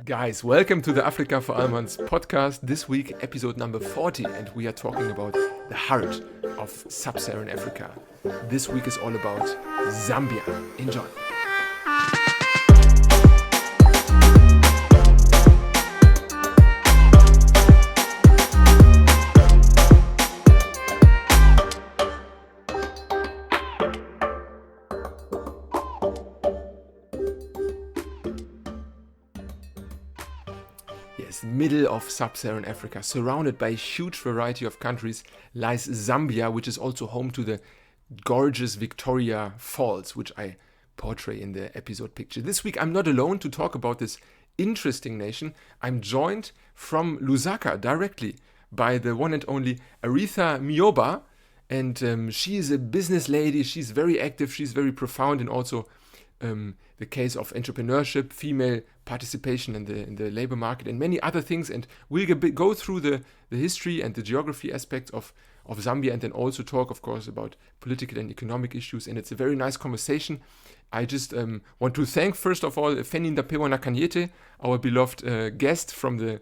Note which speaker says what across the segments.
Speaker 1: Guys, welcome to the Africa for Almans podcast. This week, episode number 40, and we are talking about the heart of sub-Saharan Africa. This week is all about Zambia. Enjoy. Middle of sub-Saharan Africa, surrounded by a huge variety of countries, lies Zambia, which is also home to the gorgeous Victoria Falls, which I portray in the episode picture. This week I'm not alone to talk about this interesting nation. I'm joined from Lusaka directly by the one and only Aretha Miyoba, and she is a business lady. She's very active, she's very profound, and also the case of entrepreneurship, female participation in the labor market, and many other things. And we'll go through the history and the geography aspects of Zambia, and then also talk, of course, about political and economic issues. And it's a very nice conversation. I just want to thank, first of all, Fenny Ndapewa Nakanyete, our beloved guest from the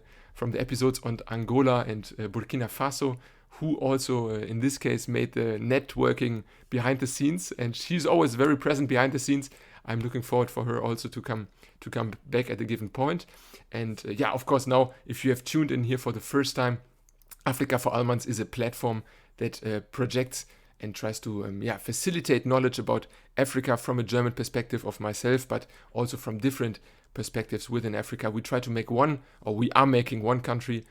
Speaker 1: episodes on Angola and Burkina Faso, who also, in this case, made the networking behind the scenes. And she's always very present behind the scenes. I'm looking forward for her also to come back at a given point. And of course, now, if you have tuned in here for the first time, Africa for Almans is a platform that projects and tries to facilitate knowledge about Africa from a German perspective of myself, but also from different perspectives within Africa. We try to make we are making one country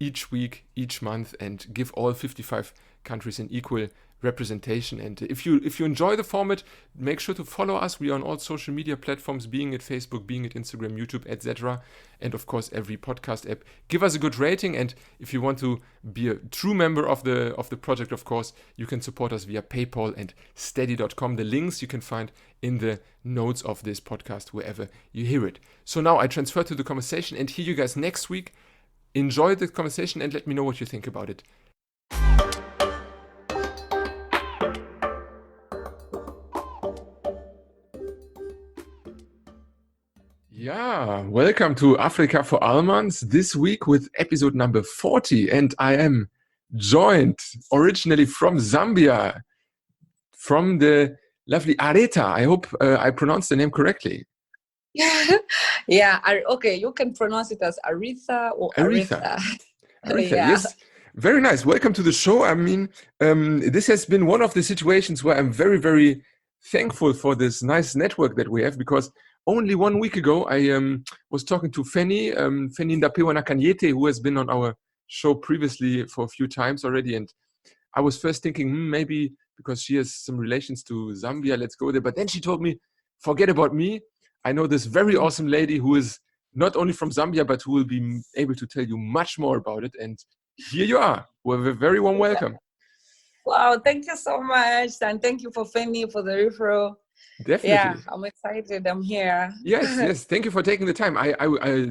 Speaker 1: each week, each month, and give all 55 countries an equal representation. And if you enjoy the format, make sure to follow us. We are on all social media platforms, being it Facebook, being it Instagram, YouTube, etc. And of course, every podcast app. Give us a good rating, and if you want to be a true member of the project, of course, you can support us via PayPal and steady.com. The links you can find in the notes of this podcast, wherever you hear it. So now I transfer to the conversation and hear you guys next week. Enjoy the conversation and let me know what you think about it. Yeah, welcome to Africa for Almans this week with episode number 40, and I am joined originally from Zambia, from the lovely Aretha. I hope I pronounced the name correctly.
Speaker 2: Yeah. Okay, you can pronounce it as Aretha or Aretha.
Speaker 1: Aretha, yes. Very nice. Welcome to the show. I mean, this has been one of the situations where I'm very, very thankful for this nice network that we have, because only 1 week ago, I was talking to Fenny Ndapewa Nakanyete, who has been on our show previously for a few times already. And I was first thinking, maybe because she has some relations to Zambia, let's go there. But then she told me, forget about me. I know this very awesome lady who is not only from Zambia, but who will be able to tell you much more about it. And here you are. With a very warm welcome.
Speaker 2: Wow, thank you so much. And thank you for Fenny for the referral.
Speaker 1: Definitely.
Speaker 2: Yeah, I'm excited. I'm here.
Speaker 1: Yes. Thank you for taking the time. I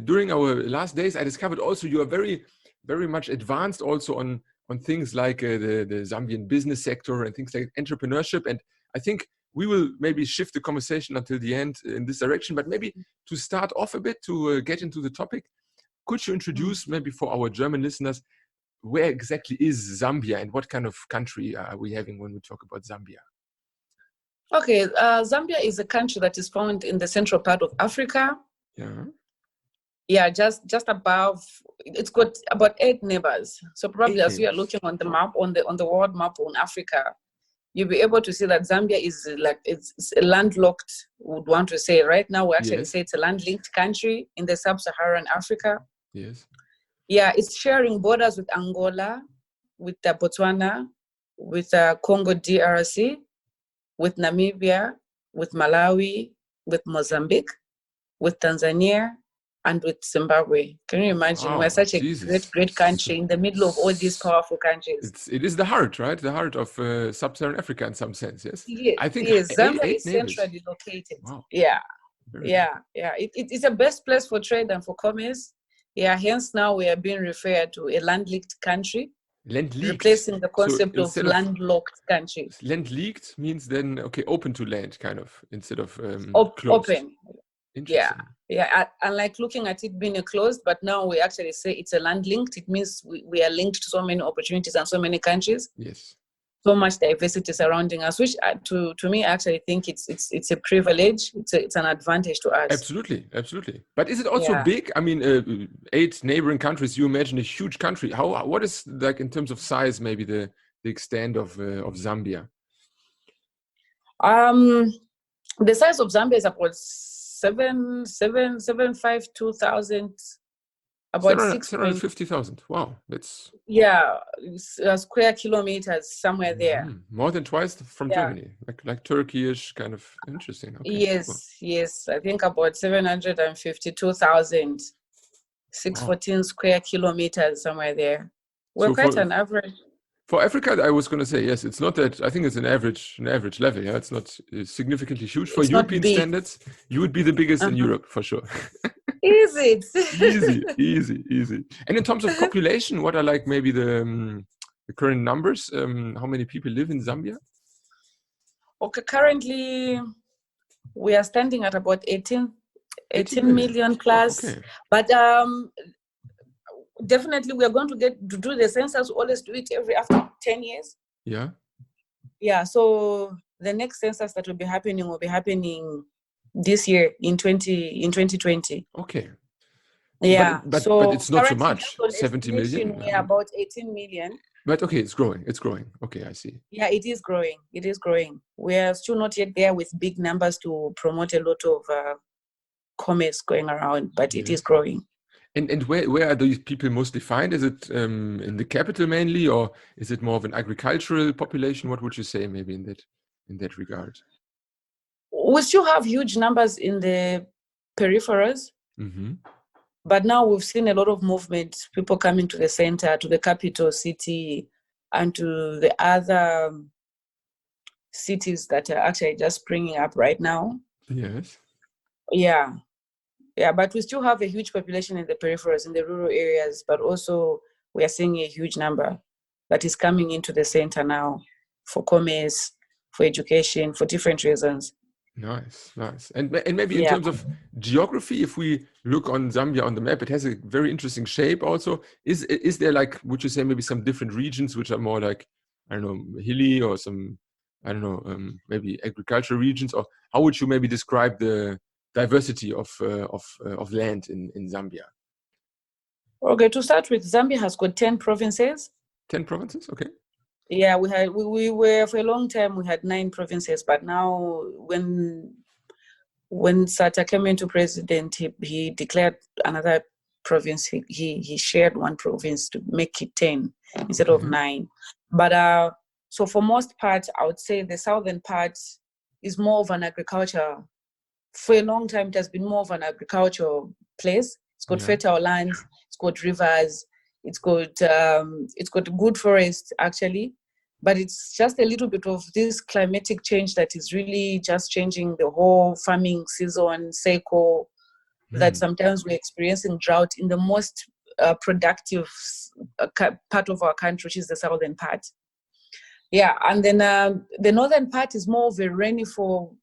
Speaker 1: during our last days, I discovered also you are very, very much advanced also on things like the Zambian business sector and things like entrepreneurship. And I think we will maybe shift the conversation until the end in this direction. But maybe to start off a bit, to get into the topic, could you introduce maybe for our German listeners, where exactly is Zambia and what kind of country are we having when we talk about Zambia?
Speaker 2: Okay, Zambia is a country that is found in the central part of Africa. Yeah, just above. It's got about 8 neighbors. So probably as you are looking on the map, on the world map on Africa, you'll be able to see that Zambia is like it's a landlocked. Would want to say right now we actually say it's a land-linked country in the sub-Saharan Africa.
Speaker 1: Yes.
Speaker 2: Yeah, it's sharing borders with Angola, with Botswana, with Congo DRC, with Namibia, with Malawi, with Mozambique, with Tanzania, and with Zimbabwe. Can you imagine? We're such a great country in the middle of all these powerful countries.
Speaker 1: It is the heart, right? The heart of sub-Saharan Africa in some sense, yes?
Speaker 2: Yes,
Speaker 1: I think
Speaker 2: Zambia is centrally located.
Speaker 1: Wow.
Speaker 2: Yeah. It's the best place for trade and for commerce. Yeah, hence now we are being referred to a land-linked country. Replacing the concept of landlocked countries.
Speaker 1: Land-leaked means then, open to land, kind of, instead of
Speaker 2: open.
Speaker 1: Interesting.
Speaker 2: Yeah. Unlike looking at it being closed, but now we actually say it's a land linked. It means we are linked to so many opportunities and so many countries.
Speaker 1: Yes.
Speaker 2: So much diversity surrounding us, which to me, I actually think it's a privilege. It's an advantage to us.
Speaker 1: Absolutely. But is it also big? I mean, 8 neighboring countries. You imagine a huge country. What is, like, in terms of size, maybe the extent of Zambia?
Speaker 2: The size of Zambia is about 752,000. About
Speaker 1: 750,000. Wow, that's
Speaker 2: square kilometers, somewhere there.
Speaker 1: More than twice from Germany, like Turkey-ish, kind of interesting. Okay,
Speaker 2: yes. I think about 752,000, 614 square kilometers, somewhere there. We're quite an average.
Speaker 1: For Africa, I was going to say, yes, it's not that. I think it's an average level. Yeah, it's not significantly huge. For European standards, you would be the biggest in Europe for sure.
Speaker 2: Is it?
Speaker 1: Easy. And in terms of population, what are, like, maybe the current numbers? How many people live in Zambia?
Speaker 2: Okay, currently we are standing at about 18 million plus. Okay. But definitely we are going to do the census. We always do it after 10 years. Yeah. So the next census that will be happening this year in 2020.
Speaker 1: Okay.
Speaker 2: Yeah.
Speaker 1: But it's not so much. 70 million.
Speaker 2: We are about 18 million.
Speaker 1: But okay, it's growing. Okay, I see.
Speaker 2: Yeah, it is growing. We are still not yet there with big numbers to promote a lot of commerce going around, but it is growing.
Speaker 1: And where are these people mostly find? Is it in the capital mainly, or is it more of an agricultural population? What would you say, maybe in that regard?
Speaker 2: We still have huge numbers in the peripheries, but now we've seen a lot of movement. People coming to the center, to the capital city, and to the other cities that are actually just springing up right now.
Speaker 1: Yes.
Speaker 2: Yeah, but we still have a huge population in the peripheries, in the rural areas, but also we are seeing a huge number that is coming into the center now for commerce, for education, for different reasons.
Speaker 1: Nice. And maybe in terms of geography, if we look on Zambia on the map, it has a very interesting shape also. Is there, like, would you say maybe some different regions which are more, like, I don't know, hilly, or some, I don't know, maybe agricultural regions, or how would you maybe describe the diversity of land in Zambia?
Speaker 2: Okay, to start with, Zambia has got 10 provinces.
Speaker 1: 10 provinces, okay.
Speaker 2: Yeah, we were, for a long time, we had 9 provinces, but now when Sata came into president, he declared another province. He shared one province to make it 10 instead of 9. But so for most part, I would say the southern part is more of an agriculture. For a long time, it has been more of an agricultural place. It's got fertile land, it's got rivers, it's got good forests, actually. But it's just a little bit of this climatic change that is really just changing the whole farming season cycle, that sometimes we're experiencing drought in the most productive part of our country, which is the southern part. Yeah, and then the northern part is more of a rainfall.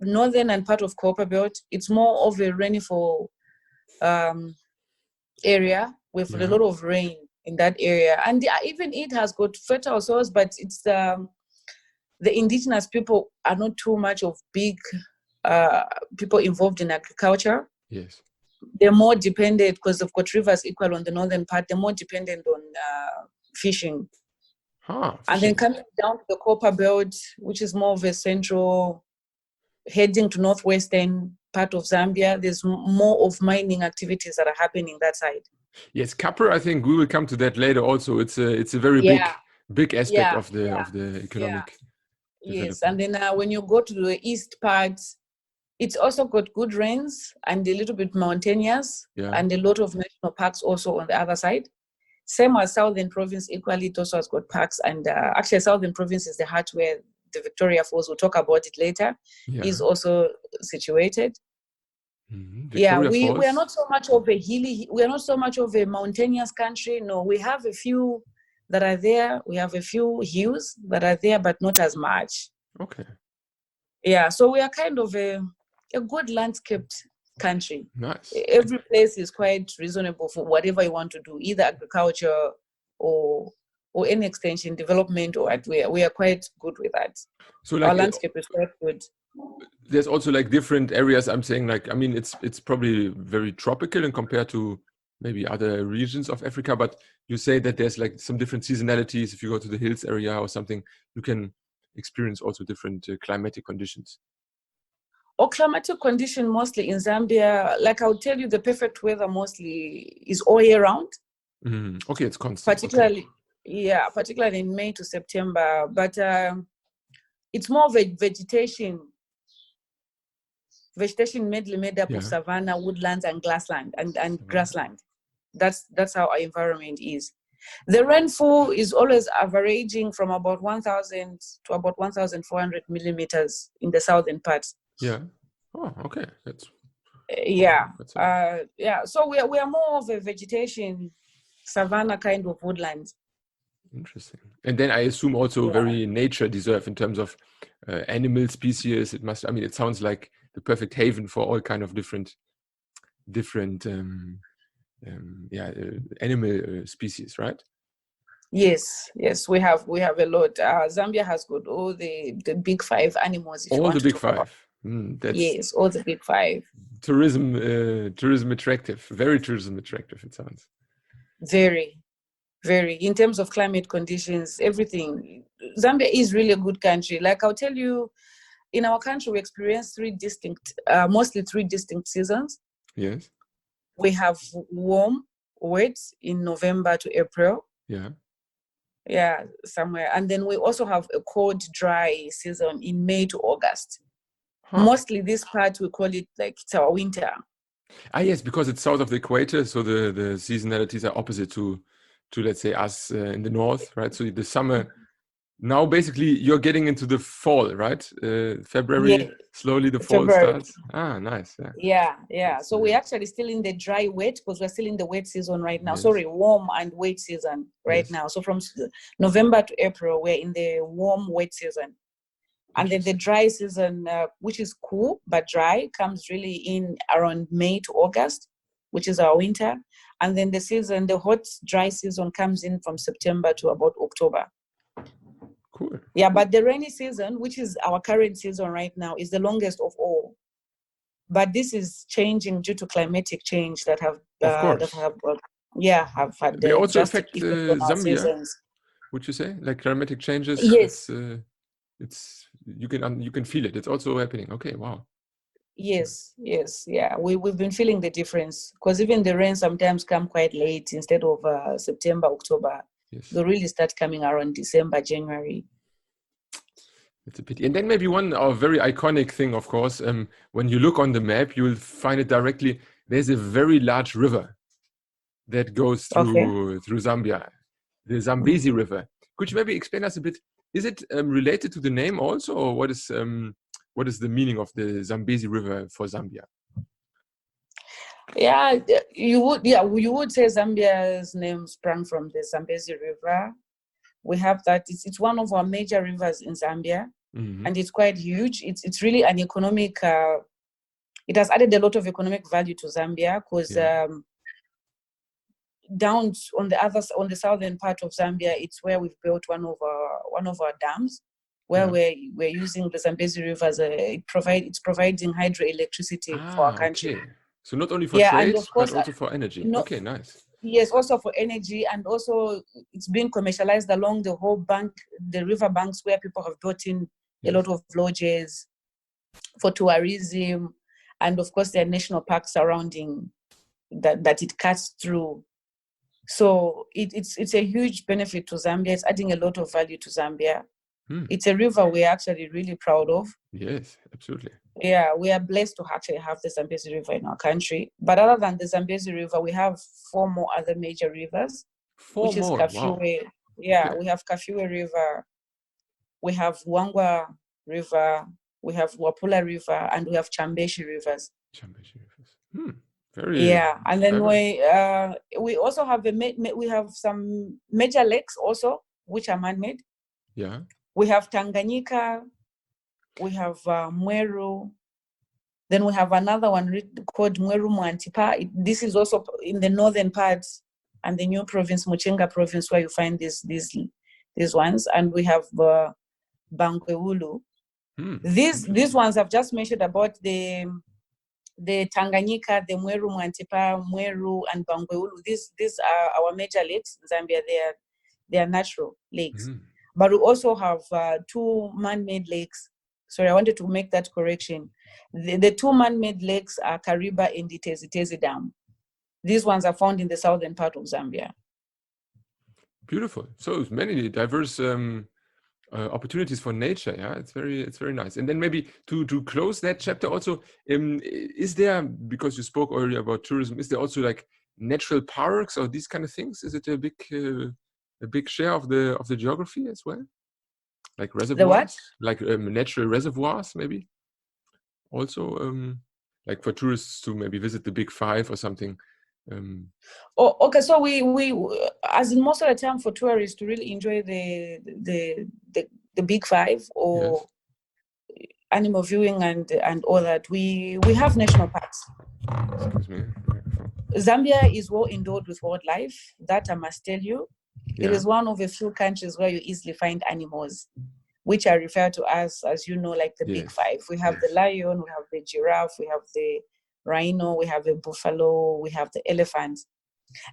Speaker 2: Northern and part of Copper Belt, it's more of a rainfall area with a lot of rain in that area, and even it has got fertile soils, but it's the indigenous people are not too much of big people involved in agriculture.
Speaker 1: Yes,
Speaker 2: they're more dependent, because they've got rivers equal on the northern part. They're more dependent on fishing. And then coming down to the Copper Belt, which is more of a central, heading to northwestern part of Zambia, there's more of mining activities that are happening that side.
Speaker 1: Yes, copper. I think we will come to that later. Also, it's a very big aspect of the economic.
Speaker 2: Yes, and then when you go to the east part, it's also got good rains and a little bit mountainous, and a lot of national parks also on the other side. Same as Southern Province, equally it also has got parks, and actually Southern Province is the heart where the Victoria Falls, we'll talk about it later, is also situated. We are not so much of a hilly, we are not so much of a mountainous country. No, we have a few that are there. We have a few hills that are there, but not as much.
Speaker 1: Okay.
Speaker 2: Yeah, so we are kind of a good landscaped country.
Speaker 1: Nice.
Speaker 2: Every place is quite reasonable for whatever you want to do, either agriculture or any extension development, or we are quite good with that. So like our landscape is quite good.
Speaker 1: There's also like different areas. I'm saying, like, I mean, it's probably very tropical and compared to maybe other regions of Africa, but you say that there's like some different seasonalities. If you go to the hills area or something, you can experience also different climatic conditions.
Speaker 2: Or climatic condition mostly in Zambia, like I would tell you, the perfect weather mostly is all year round.
Speaker 1: Mm-hmm. Okay, it's constant.
Speaker 2: Particularly, yeah, particularly in May to September. But it's more vegetation mainly made up of savanna, woodlands, and grassland and grassland. That's how our environment is. The rainfall is always averaging from about 1,000 to about 1,400 millimeters in the southern parts.
Speaker 1: Yeah. Oh, okay. That's
Speaker 2: So we are more of a vegetation savanna kind of woodland.
Speaker 1: Interesting. And then I assume also very nature deserved in terms of animal species. It must. I mean, it sounds like the perfect haven for all kind of different animal species, right?
Speaker 2: Yes, we have a lot. Zambia has got all the big five animals.
Speaker 1: All the big five.
Speaker 2: Yes, all the big five.
Speaker 1: Tourism attractive. Very tourism attractive. It sounds.
Speaker 2: Very, very. In terms of climate conditions, everything. Zambia is really a good country. Like I'll tell you, in our country, we experience mostly three distinct seasons.
Speaker 1: Yes.
Speaker 2: We have warm, wet in November to April. Yeah, somewhere. And then we also have a cold, dry season in May to August. Mostly this part, we call it like it's our winter.
Speaker 1: Yes, because it's south of the equator, so the seasonalities are opposite to let's say us in the north, right? So the summer, now basically you're getting into the fall, right? February, slowly the fall starts. Nice.
Speaker 2: Yeah. So we're actually still in the dry wet, because we're still in the wet season right now. Sorry, warm and wet season right now. So from November to April, we're in the warm, wet season. And then the dry season, which is cool but dry, comes really in around May to August, which is our winter. And then the hot, dry season comes in from September to about October.
Speaker 1: Cool.
Speaker 2: Yeah, but the rainy season, which is our current season right now, is the longest of all. But this is changing due to climatic change that have had.
Speaker 1: They also affect Zambia. Seasons. Would you say, like climatic changes?
Speaker 2: Yes.
Speaker 1: It's you can feel it. It's also happening. Okay, wow.
Speaker 2: Yes, yeah. We've been feeling the difference, because even the rain sometimes come quite late. Instead of September, October, they really start coming around December, January.
Speaker 1: It's a pity. And then maybe one very iconic thing, of course, when you look on the map, you'll find it directly. There's a very large river that goes through Zambia, the Zambezi River. Could you maybe explain us a bit? Is it related to the name also, or what is the meaning of the Zambezi River for Zambia?
Speaker 2: Yeah, you would say Zambia's name sprang from the Zambezi River. We have that. It's one of our major rivers in Zambia, and it's quite huge. It's really an economic. It has added a lot of economic value to Zambia, because down on the southern part of Zambia, it's where we've built one of our dams, where we're using the Zambezi River as it's providing hydroelectricity for our country.
Speaker 1: Okay. So not only for trade, but also for energy. Okay, nice.
Speaker 2: Yes, also for energy, and also it's been commercialized along the whole the river banks, where people have built in a lot of lodges for tourism, and of course there are national parks surrounding that it cuts through. So it's a huge benefit to Zambia. It's adding a lot of value to Zambia. It's a river we're actually really proud of.
Speaker 1: Yes, absolutely.
Speaker 2: Yeah, we are blessed to actually have the Zambezi River in our country. But other than the Zambezi River, we have 4 more other major rivers. Which is Kafiwe. Wow. Yeah, okay. We have Kafiwe River, we have Wangwa River, we have Wapula River, and we have Chambeshi Rivers.
Speaker 1: Very.
Speaker 2: Yeah, and then we also have we have some major lakes also, which are man-made.
Speaker 1: Yeah.
Speaker 2: We have Tanganyika, we have Mweru, Then we have another one called Mweru Mwantipa. This is also in the northern parts and the new province, Muchenga province, where you find these ones. And we have Bangweulu. These ones I've just mentioned about the Tanganyika, the Mweru Mwantipa, Mweru, and Bangweulu. These are our major lakes in Zambia. They are natural lakes. But we also have 2 man-made lakes. Sorry, I wanted to make that correction. The 2 man-made lakes are Kariba and the Tezi Dam. These ones are found in the southern part of Zambia.
Speaker 1: Beautiful. So many diverse opportunities for nature. Yeah, it's very nice. And then maybe to close that chapter also, is there, because you spoke earlier about tourism, is there also like natural parks or these kind of things? Is it a big share of the geography as well? Like reservoirs?
Speaker 2: The what?
Speaker 1: Like natural reservoirs, maybe? Also, like for tourists to maybe visit the Big Five or something.
Speaker 2: Okay. So we as in most of the time for tourists to really enjoy the Big Five or animal viewing and all that, we have national parks.
Speaker 1: Excuse me.
Speaker 2: Zambia is well endowed with wildlife. That I must tell you. It is one of a few countries where you easily find animals, which are referred to as you know, like the Big Five. We have the lion, we have the giraffe, we have the rhino, we have the buffalo, we have the elephant.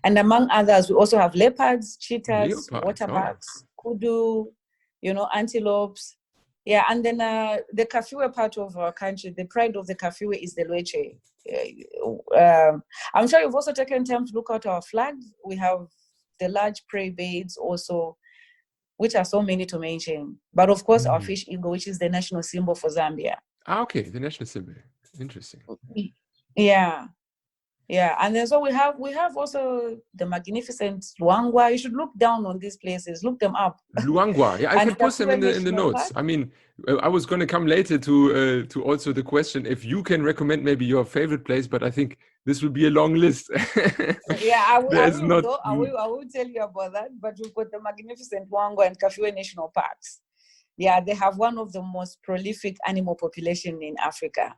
Speaker 2: And among others, we also have leopards, cheetahs, waterbucks, kudu, antelopes. Yeah, and then the Kafue part of our country, the pride of the Kafue is the Lweche. I'm sure you've also taken time to look at our flag. We have the large prey birds also, which are so many to mention. But of course, our fish eagle, which is the national symbol for Zambia.
Speaker 1: Okay, the national symbol. Interesting.
Speaker 2: Yeah. And then so we have also the magnificent Luangwa. You should look down on these places, look them up.
Speaker 1: Luangwa, yeah, I could post them in the notes. Park. I mean, I was going to come later to also the question if you can recommend maybe your favorite place, but I think this will be a long list.
Speaker 2: Yeah, I will tell you about that. But we've got the magnificent Luangwa and Kafue National Parks. Yeah, they have one of the most prolific animal population in Africa.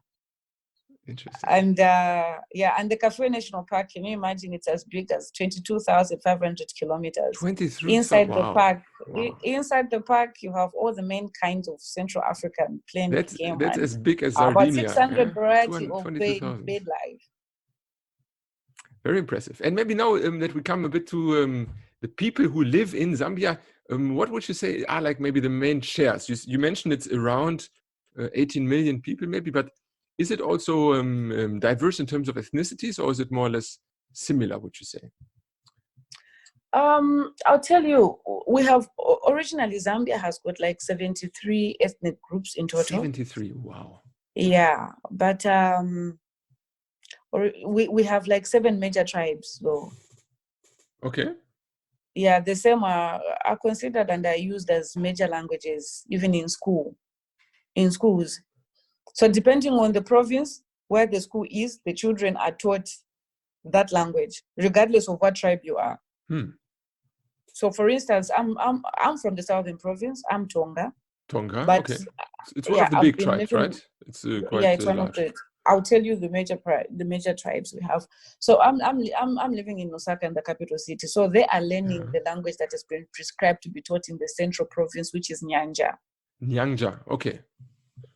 Speaker 1: Interesting.
Speaker 2: And and the Kafue National Park, can you imagine, it's as big as 22,500 kilometers.
Speaker 1: 23.
Speaker 2: Inside the park, inside the park, you have all the main kinds of Central African plant game.
Speaker 1: That's as big as Sardinia.
Speaker 2: About 600 variety of bird life.
Speaker 1: Very impressive. And maybe now that we come a bit to the people who live in Zambia, what would you say are like maybe the main shares? You mentioned it's around 18 million people maybe, but is it also diverse in terms of ethnicities, or is it more or less similar, would you say?
Speaker 2: I'll tell you, we have originally Zambia has got like 73 ethnic groups in total.
Speaker 1: 73, wow.
Speaker 2: Yeah, but we have like 7 major tribes though.
Speaker 1: Okay.
Speaker 2: Yeah, the same are considered and are used as major languages even in schools. So depending on the province where the school is, the children are taught that language, regardless of what tribe you are. So, for instance, I'm from the southern province. I'm Tonga.
Speaker 1: Tonga, okay. It's one of the big tribes, right? It's quite
Speaker 2: it's one
Speaker 1: large.
Speaker 2: of the. I'll tell you the major tribes we have. So I'm living in Lusaka, in the capital city. So they are learning the language that has been prescribed to be taught in the central province, which is Nyanja.
Speaker 1: Nyanja, okay.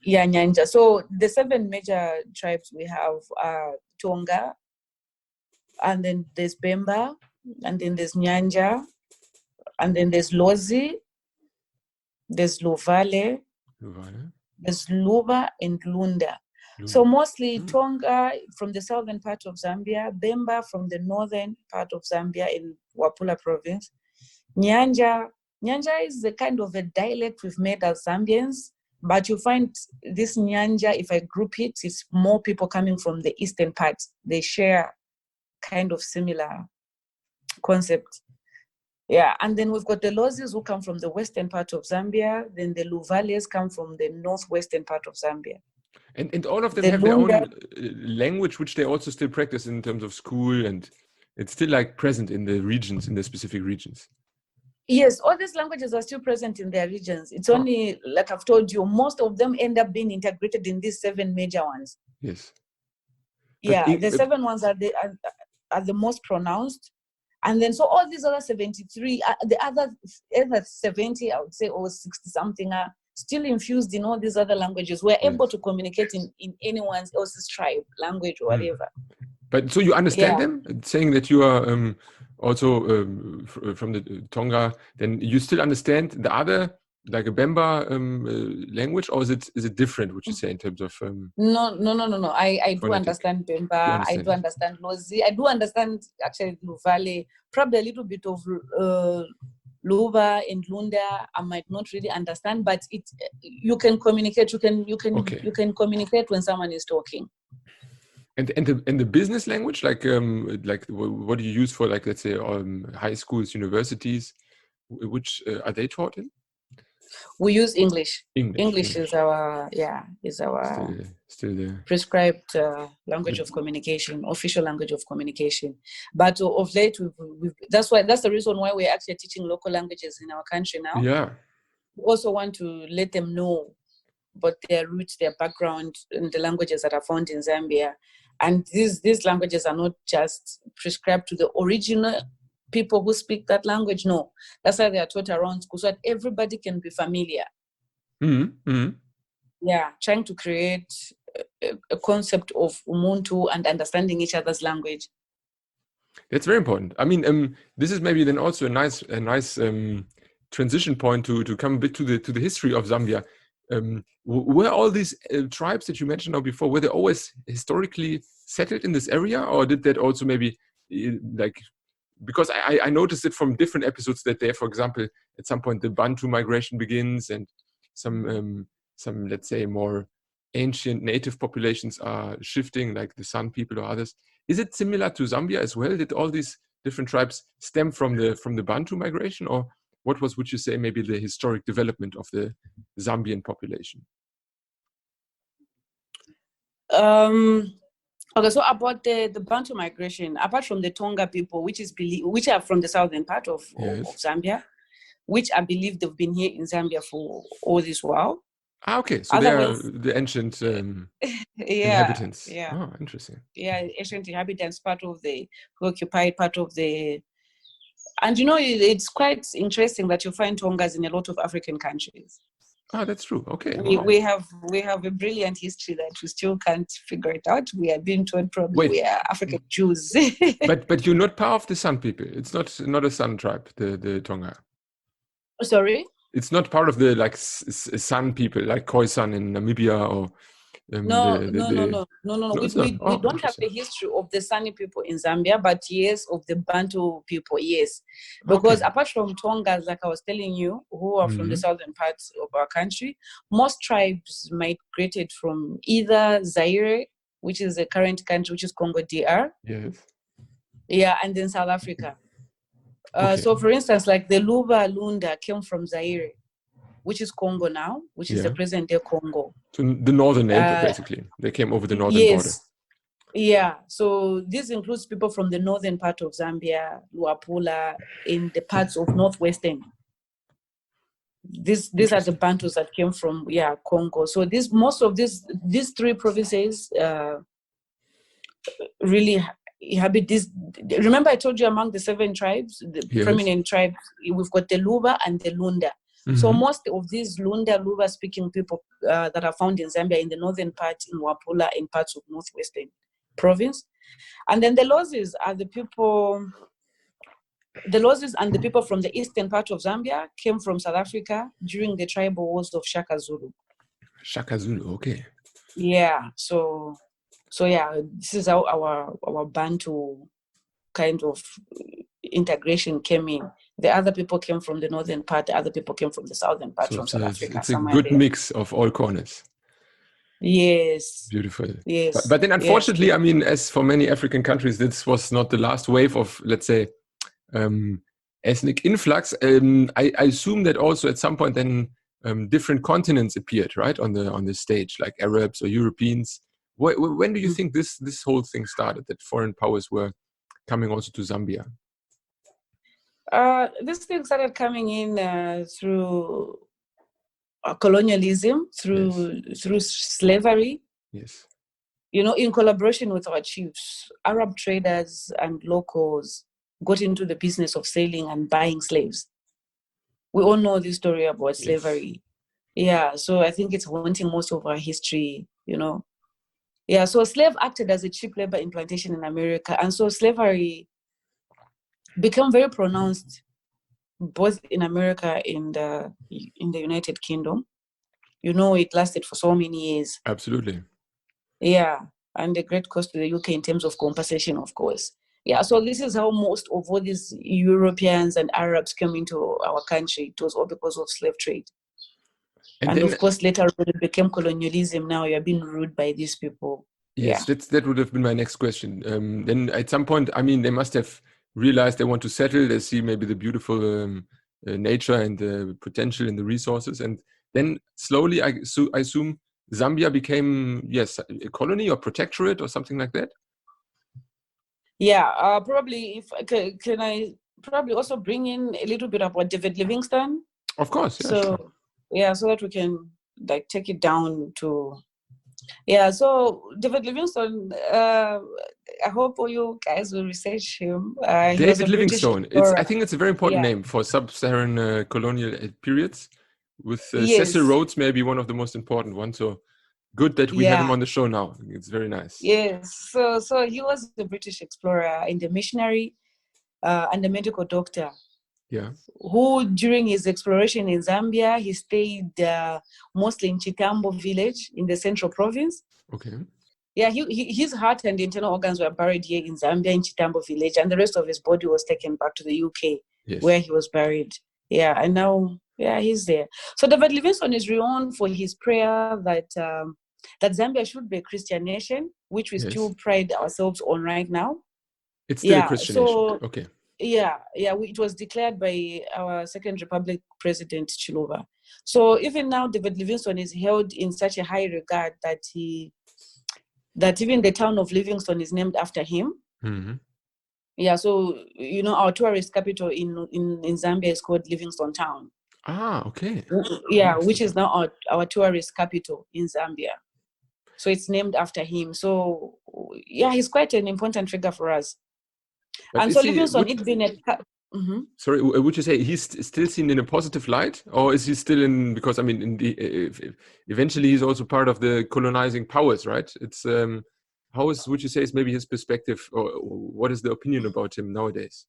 Speaker 2: Yeah, Nyanja. So the 7 major tribes we have are Tonga, and then there's Bemba, and then there's Nyanja, and then there's Lozi, there's Luvale, there's Luba, and Lunda. So mostly Tonga from the southern part of Zambia, Bemba from the northern part of Zambia in Wapula province. Nyanja is the kind of a dialect we've made as Zambians, but you find this Nyanja, if I group it, it's more people coming from the eastern part. They share kind of similar concept. Yeah, and then we've got the Lozis who come from the western part of Zambia, then the Luvales come from the northwestern part of Zambia.
Speaker 1: And all of them have their own language, which they also still practice in terms of school, and it's still like present in the regions, in the specific regions.
Speaker 2: Yes, all these languages are still present in their regions. It's only, like I've told you, most of them end up being integrated in these 7 major ones.
Speaker 1: Yes.
Speaker 2: Yeah, the 7 ones are the most pronounced. And then, so all these other 73, the other 70, I would say, or 60 something are still infused in all these other languages. We're able to communicate in anyone else's tribe, language, or whatever.
Speaker 1: But so you understand them, saying that you are also from the Tonga, then you still understand the other, like a Bemba language, or is it different, would you say, in terms of...
Speaker 2: No. I do understand Bemba. I do understand Lozi. I do understand, actually, Luvale. Probably a little bit of Luva and Lunda. I might not really understand, but you can communicate. You can communicate when someone is talking.
Speaker 1: And the business language, like what do you use for, like, let's say, high schools, universities, which are they taught in?
Speaker 2: We use English. English is our
Speaker 1: still the
Speaker 2: prescribed language of communication, official language of communication. But of late, that's the reason why we're actually teaching local languages in our country now.
Speaker 1: Yeah.
Speaker 2: We also want to let them know about their roots, their background, and the languages that are found in Zambia. And these languages are not just prescribed to the original people who speak that language. No, that's why they are taught around school, so that everybody can be familiar. Yeah, trying to create a concept of Ubuntu and understanding each other's language.
Speaker 1: That's very important. I mean, this is maybe then also a nice transition point to come a bit to the history of Zambia. Were all these tribes that you mentioned now before, were they always historically settled in this area, or did that also maybe because I noticed it from different episodes that there, for example, at some point the Bantu migration begins and some let's say more ancient native populations are shifting, like the San people or others. Is it similar to Zambia as well? Did all these different tribes stem from the Bantu migration, or what would you say, maybe the historic development of the Zambian population?
Speaker 2: Okay, so about the Bantu migration, apart from the Tonga people, which are from the southern part of Zambia, which I believe they've been here in Zambia for all this while.
Speaker 1: Okay, so they are the ancient inhabitants.
Speaker 2: Yeah.
Speaker 1: Oh, interesting.
Speaker 2: Yeah, ancient inhabitants, part of the occupied part of the... And it's quite interesting that you find Tongas in a lot of African countries.
Speaker 1: Oh, that's true. Okay.
Speaker 2: We have a brilliant history that we still can't figure it out. We are being told probably we are African Jews.
Speaker 1: but you're not part of the San people. It's not a San tribe, the Tonga.
Speaker 2: Sorry?
Speaker 1: It's not part of the San people, like Khoisan in Namibia or...
Speaker 2: No. We don't have the history of the Sani people in Zambia, but yes, of the Bantu people, yes. Because apart from Tongas, like I was telling you, who are from the southern parts of our country, most tribes migrated from either Zaire, which is the current country, which is Congo DR.
Speaker 1: Yes.
Speaker 2: Yeah, and then South Africa. So for instance, like the Luba Lunda came from Zaire, which is Congo now, which is the present-day Congo.
Speaker 1: So the northern neighbor, basically. They came over the northern border.
Speaker 2: Yeah. So this includes people from the northern part of Zambia, Luapula, in the parts of northwestern. These are the Bantus that came from Congo. So most of these 3 provinces really inhabit this. Remember I told you among the 7 tribes, the prominent tribes, we've got the Luba and the Lunda. So most of these Luba speaking people that are found in Zambia in the northern part, in Wapula, in parts of northwestern province. And then the Lozis are the people from the eastern part of Zambia came from South Africa during the tribal wars of Shaka Zulu.
Speaker 1: Shaka Zulu, okay.
Speaker 2: Yeah, so this is how our Bantu kind of integration came in. The other people came from the northern part, the other people came from the southern part, from South Africa.
Speaker 1: It's a good mix of all corners.
Speaker 2: Yes.
Speaker 1: Beautiful.
Speaker 2: Yes.
Speaker 1: But then unfortunately, yes. I mean, as for many African countries, this was not the last wave of, let's say, ethnic influx. I assume that also at some point then different continents appeared, right, on the stage, like Arabs or Europeans. When do you think this whole thing started, that foreign powers were coming also to Zambia?
Speaker 2: This thing started coming in through colonialism, through slavery.
Speaker 1: Yes.
Speaker 2: In collaboration with our chiefs, Arab traders and locals got into the business of selling and buying slaves. We all know this story about slavery. Yeah, so I think it's haunting most of our history, Yeah, so slave acted as a cheap labor in plantation in America. And so slavery became very pronounced both in America and in the United Kingdom. It lasted for so many years.
Speaker 1: Absolutely.
Speaker 2: Yeah, and a great cost to the UK in terms of compensation, of course. Yeah, so this is how most of all these Europeans and Arabs came into our country. It was all because of slave trade. And then, of course, later when it became colonialism, now you're being ruled by these people.
Speaker 1: Yes, that would have been my next question. Then at some point, I mean, they must have realized they want to settle. They see maybe the beautiful nature and the potential and the resources. And then slowly, I assume Zambia became, a colony or protectorate or something like that?
Speaker 2: Yeah, probably. Can I probably also bring in a little bit about David Livingstone?
Speaker 1: Of course, yeah.
Speaker 2: So,
Speaker 1: sure.
Speaker 2: Yeah, so that we can take it down to... Yeah, so David Livingstone, I hope all you guys will research him.
Speaker 1: David Livingstone. I think it's a very important name for sub-Saharan colonial periods. With Cecil Rhodes, maybe one of the most important ones. So good that we have him on the show now. It's very nice.
Speaker 2: Yes. So he was a British explorer and a missionary and a medical doctor.
Speaker 1: Yeah.
Speaker 2: Who, during his exploration in Zambia, he stayed mostly in Chitambo village in the central province.
Speaker 1: Okay.
Speaker 2: Yeah, his heart and internal organs were buried here in Zambia in Chitambo village, and the rest of his body was taken back to the UK, where he was buried. Yeah, and now, he's there. So David Livingstone is renowned for his prayer that Zambia should be a Christian nation, which we still pride ourselves on right now.
Speaker 1: It's still a Christian nation. Okay.
Speaker 2: Yeah, it was declared by our Second Republic President Chiluba. So even now, David Livingstone is held in such a high regard that even the town of Livingstone is named after him.
Speaker 1: Mm-hmm.
Speaker 2: Yeah, so our tourist capital in Zambia is called Livingstone Town.
Speaker 1: Ah, okay.
Speaker 2: Yeah, which is now our tourist capital in Zambia. So it's named after him. So he's quite an important figure for us.
Speaker 1: But
Speaker 2: and so Livingstone, it's been a...
Speaker 1: Mm-hmm. Sorry, would you say he's still seen in a positive light, or is he still in? Because I mean, eventually he's also part of the colonizing powers, right? It's would you say is maybe his perspective, or what is the opinion about him nowadays?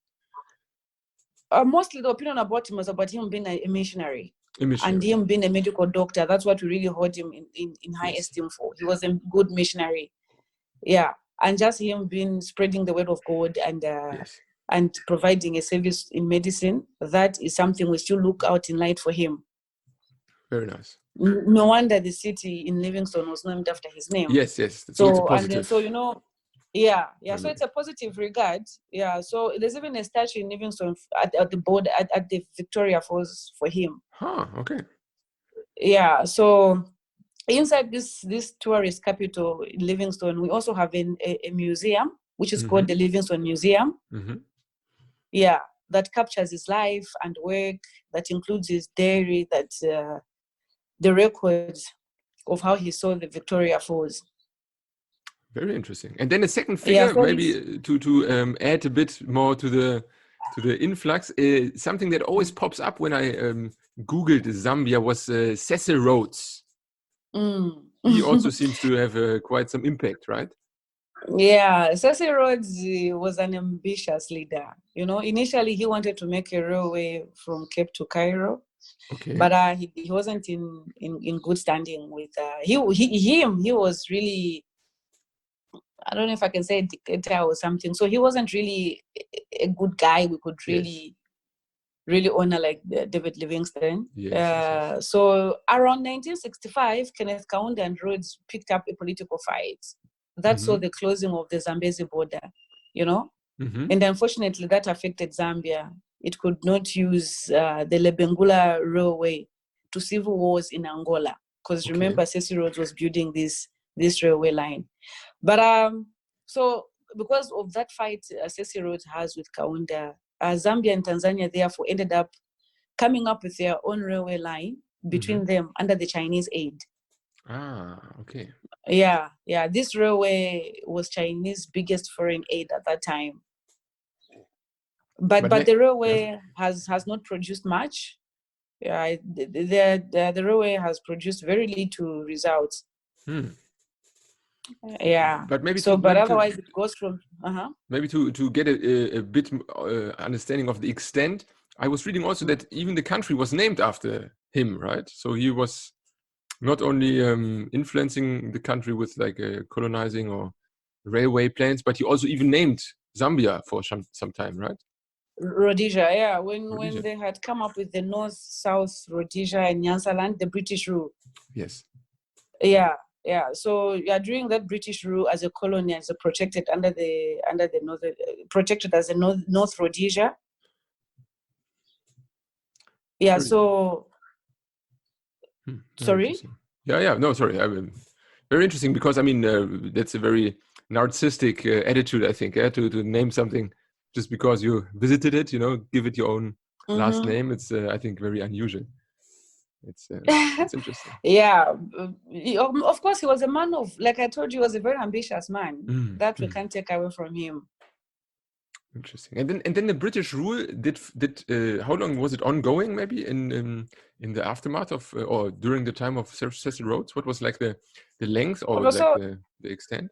Speaker 2: Mostly the opinion about him was about him being a missionary. And him being a medical doctor. That's what we really hold him in high esteem for. He was a good missionary. Yeah, and just him spreading the word of God and providing a service in medicine, that is something we still look out in light for him.
Speaker 1: Very nice.
Speaker 2: No wonder the city in Livingstone was named after his name.
Speaker 1: Yes. So positive.
Speaker 2: So so it's a positive regard. Yeah, so there's even a statue in Livingstone at the border at the Victoria Falls for him.
Speaker 1: Huh. Okay.
Speaker 2: Yeah, so inside this tourist capital in Livingstone, we also have a museum, which is called the Livingstone Museum.
Speaker 1: Mm-hmm.
Speaker 2: Yeah, that captures his life and work, that includes his diary, that the records of how he saw the Victoria Falls.
Speaker 1: Very interesting. And then a second figure, maybe to add a bit more to the influx, something that always pops up when I Googled Zambia was Cecil Rhodes. He also seems to have quite some impact, right?
Speaker 2: Yeah, Cecil Rhodes was an ambitious leader. Initially he wanted to make a railway from Cape to Cairo. Okay. But he wasn't in good standing with he was really, I don't know if I can say a dictator or something. So he wasn't really a good guy we could really honor like David Livingstone.
Speaker 1: Yes.
Speaker 2: So around 1965, Kenneth, Kaunda and Rhodes picked up a political fight. That saw the closing of the Zambezi border, And unfortunately that affected Zambia. It could not use the Lebengula Railway to civil wars in Angola. Because remember, Cecil Rhodes was building this railway line. But so because of that fight Cecil Rhodes has with Kaunda, Zambia and Tanzania therefore ended up coming up with their own railway line between them under the Chinese aid.
Speaker 1: Ah, okay.
Speaker 2: Yeah. This railway was Chinese biggest foreign aid at that time. But the railway has not produced much. Yeah, the railway has produced very little results. Yeah.
Speaker 1: But maybe
Speaker 2: otherwise it goes from
Speaker 1: maybe to get a bit understanding of the extent. I was reading also that even the country was named after him, right? So he was not only influencing the country with like colonizing or railway plans, but he also even named Zambia for some time, right?
Speaker 2: Rhodesia, yeah. When they had come up with the North-South Rhodesia and Nyansaland, the British rule.
Speaker 1: Yes.
Speaker 2: Yeah. So during that British rule as a colony, as a protected under the northern, protected as a North Rhodesia. Yeah. So. Sorry.
Speaker 1: Yeah. No, sorry. Very interesting because I mean that's a very narcissistic attitude, I think, to name something just because you visited it, give it your own last name. It's I think very unusual. It's interesting.
Speaker 2: Yeah, of course he was a man of, like I told you, he was a very ambitious man. That we can't take away from him.
Speaker 1: Interesting. And then the British rule did how long was it ongoing? Maybe in the aftermath of or during the time of Cecil Rhodes? What was like the length or the extent?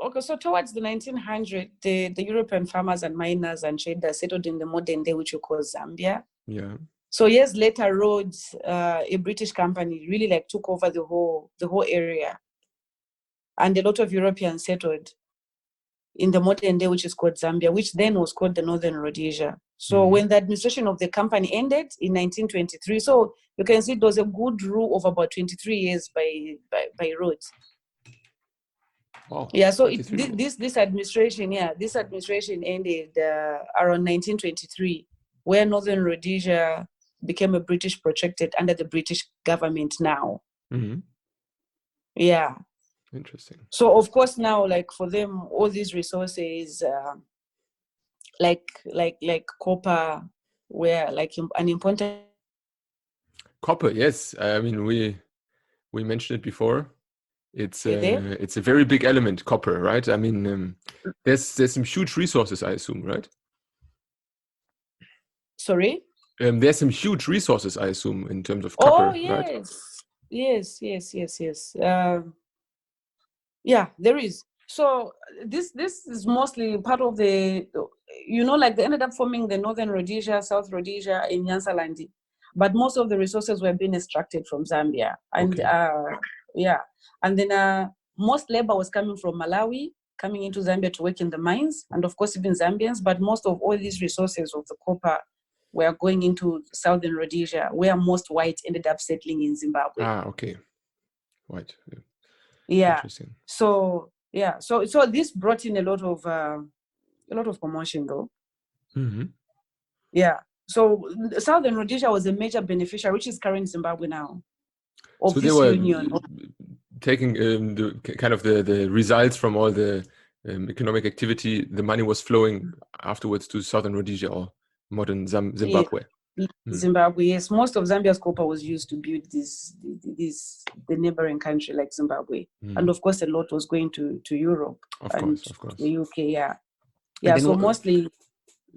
Speaker 2: Okay, so towards the 1900s, the European farmers and miners and traders settled in the modern day, which we call Zambia.
Speaker 1: Yeah.
Speaker 2: So years later, Rhodes, a British company, really like took over the whole area, and a lot of Europeans settled in the modern day, which is called Zambia, which then was called the Northern Rhodesia. So when the administration of the company ended in 1923, so you can see it was a good rule of about 23 years by Rhodes.
Speaker 1: Wow.
Speaker 2: Yeah, so this administration ended around 1923, where Northern Rhodesia became a British protectorate under the British government now. Yeah.
Speaker 1: Interesting.
Speaker 2: So of course now, like for them, all these resources, like copper, were like an important.
Speaker 1: Copper, yes. I mean, we mentioned it before. It's a very big element, copper, right? I mean, there's some huge resources, I assume, right?
Speaker 2: Sorry?
Speaker 1: There's some huge resources, I assume, in terms of copper, right?
Speaker 2: Yes. Yeah, there is. So this is mostly part of the, like they ended up forming the Northern Rhodesia, South Rhodesia in Nyansaland, but most of the resources were being extracted from Zambia, and and then most labor was coming from Malawi, coming into Zambia to work in the mines, and of course even Zambians, but most of all these resources of the copper were going into Southern Rhodesia, where most whites ended up settling in Zimbabwe.
Speaker 1: Ah, okay. White.
Speaker 2: Yeah.
Speaker 1: Interesting.
Speaker 2: So this brought in a lot of commotion, though. Yeah. So Southern Rhodesia was a major beneficiary, which is current Zimbabwe now, of
Speaker 1: so
Speaker 2: this
Speaker 1: they were
Speaker 2: union.
Speaker 1: Taking the kind of the results from all the economic activity. The money was flowing afterwards to Southern Rhodesia or modern Zimbabwe.
Speaker 2: Zimbabwe, yes. Most of Zambia's copper was used to build the neighboring country like Zimbabwe, and of course a lot was going to Europe
Speaker 1: of
Speaker 2: and
Speaker 1: course.
Speaker 2: the UK. Yeah. So mostly.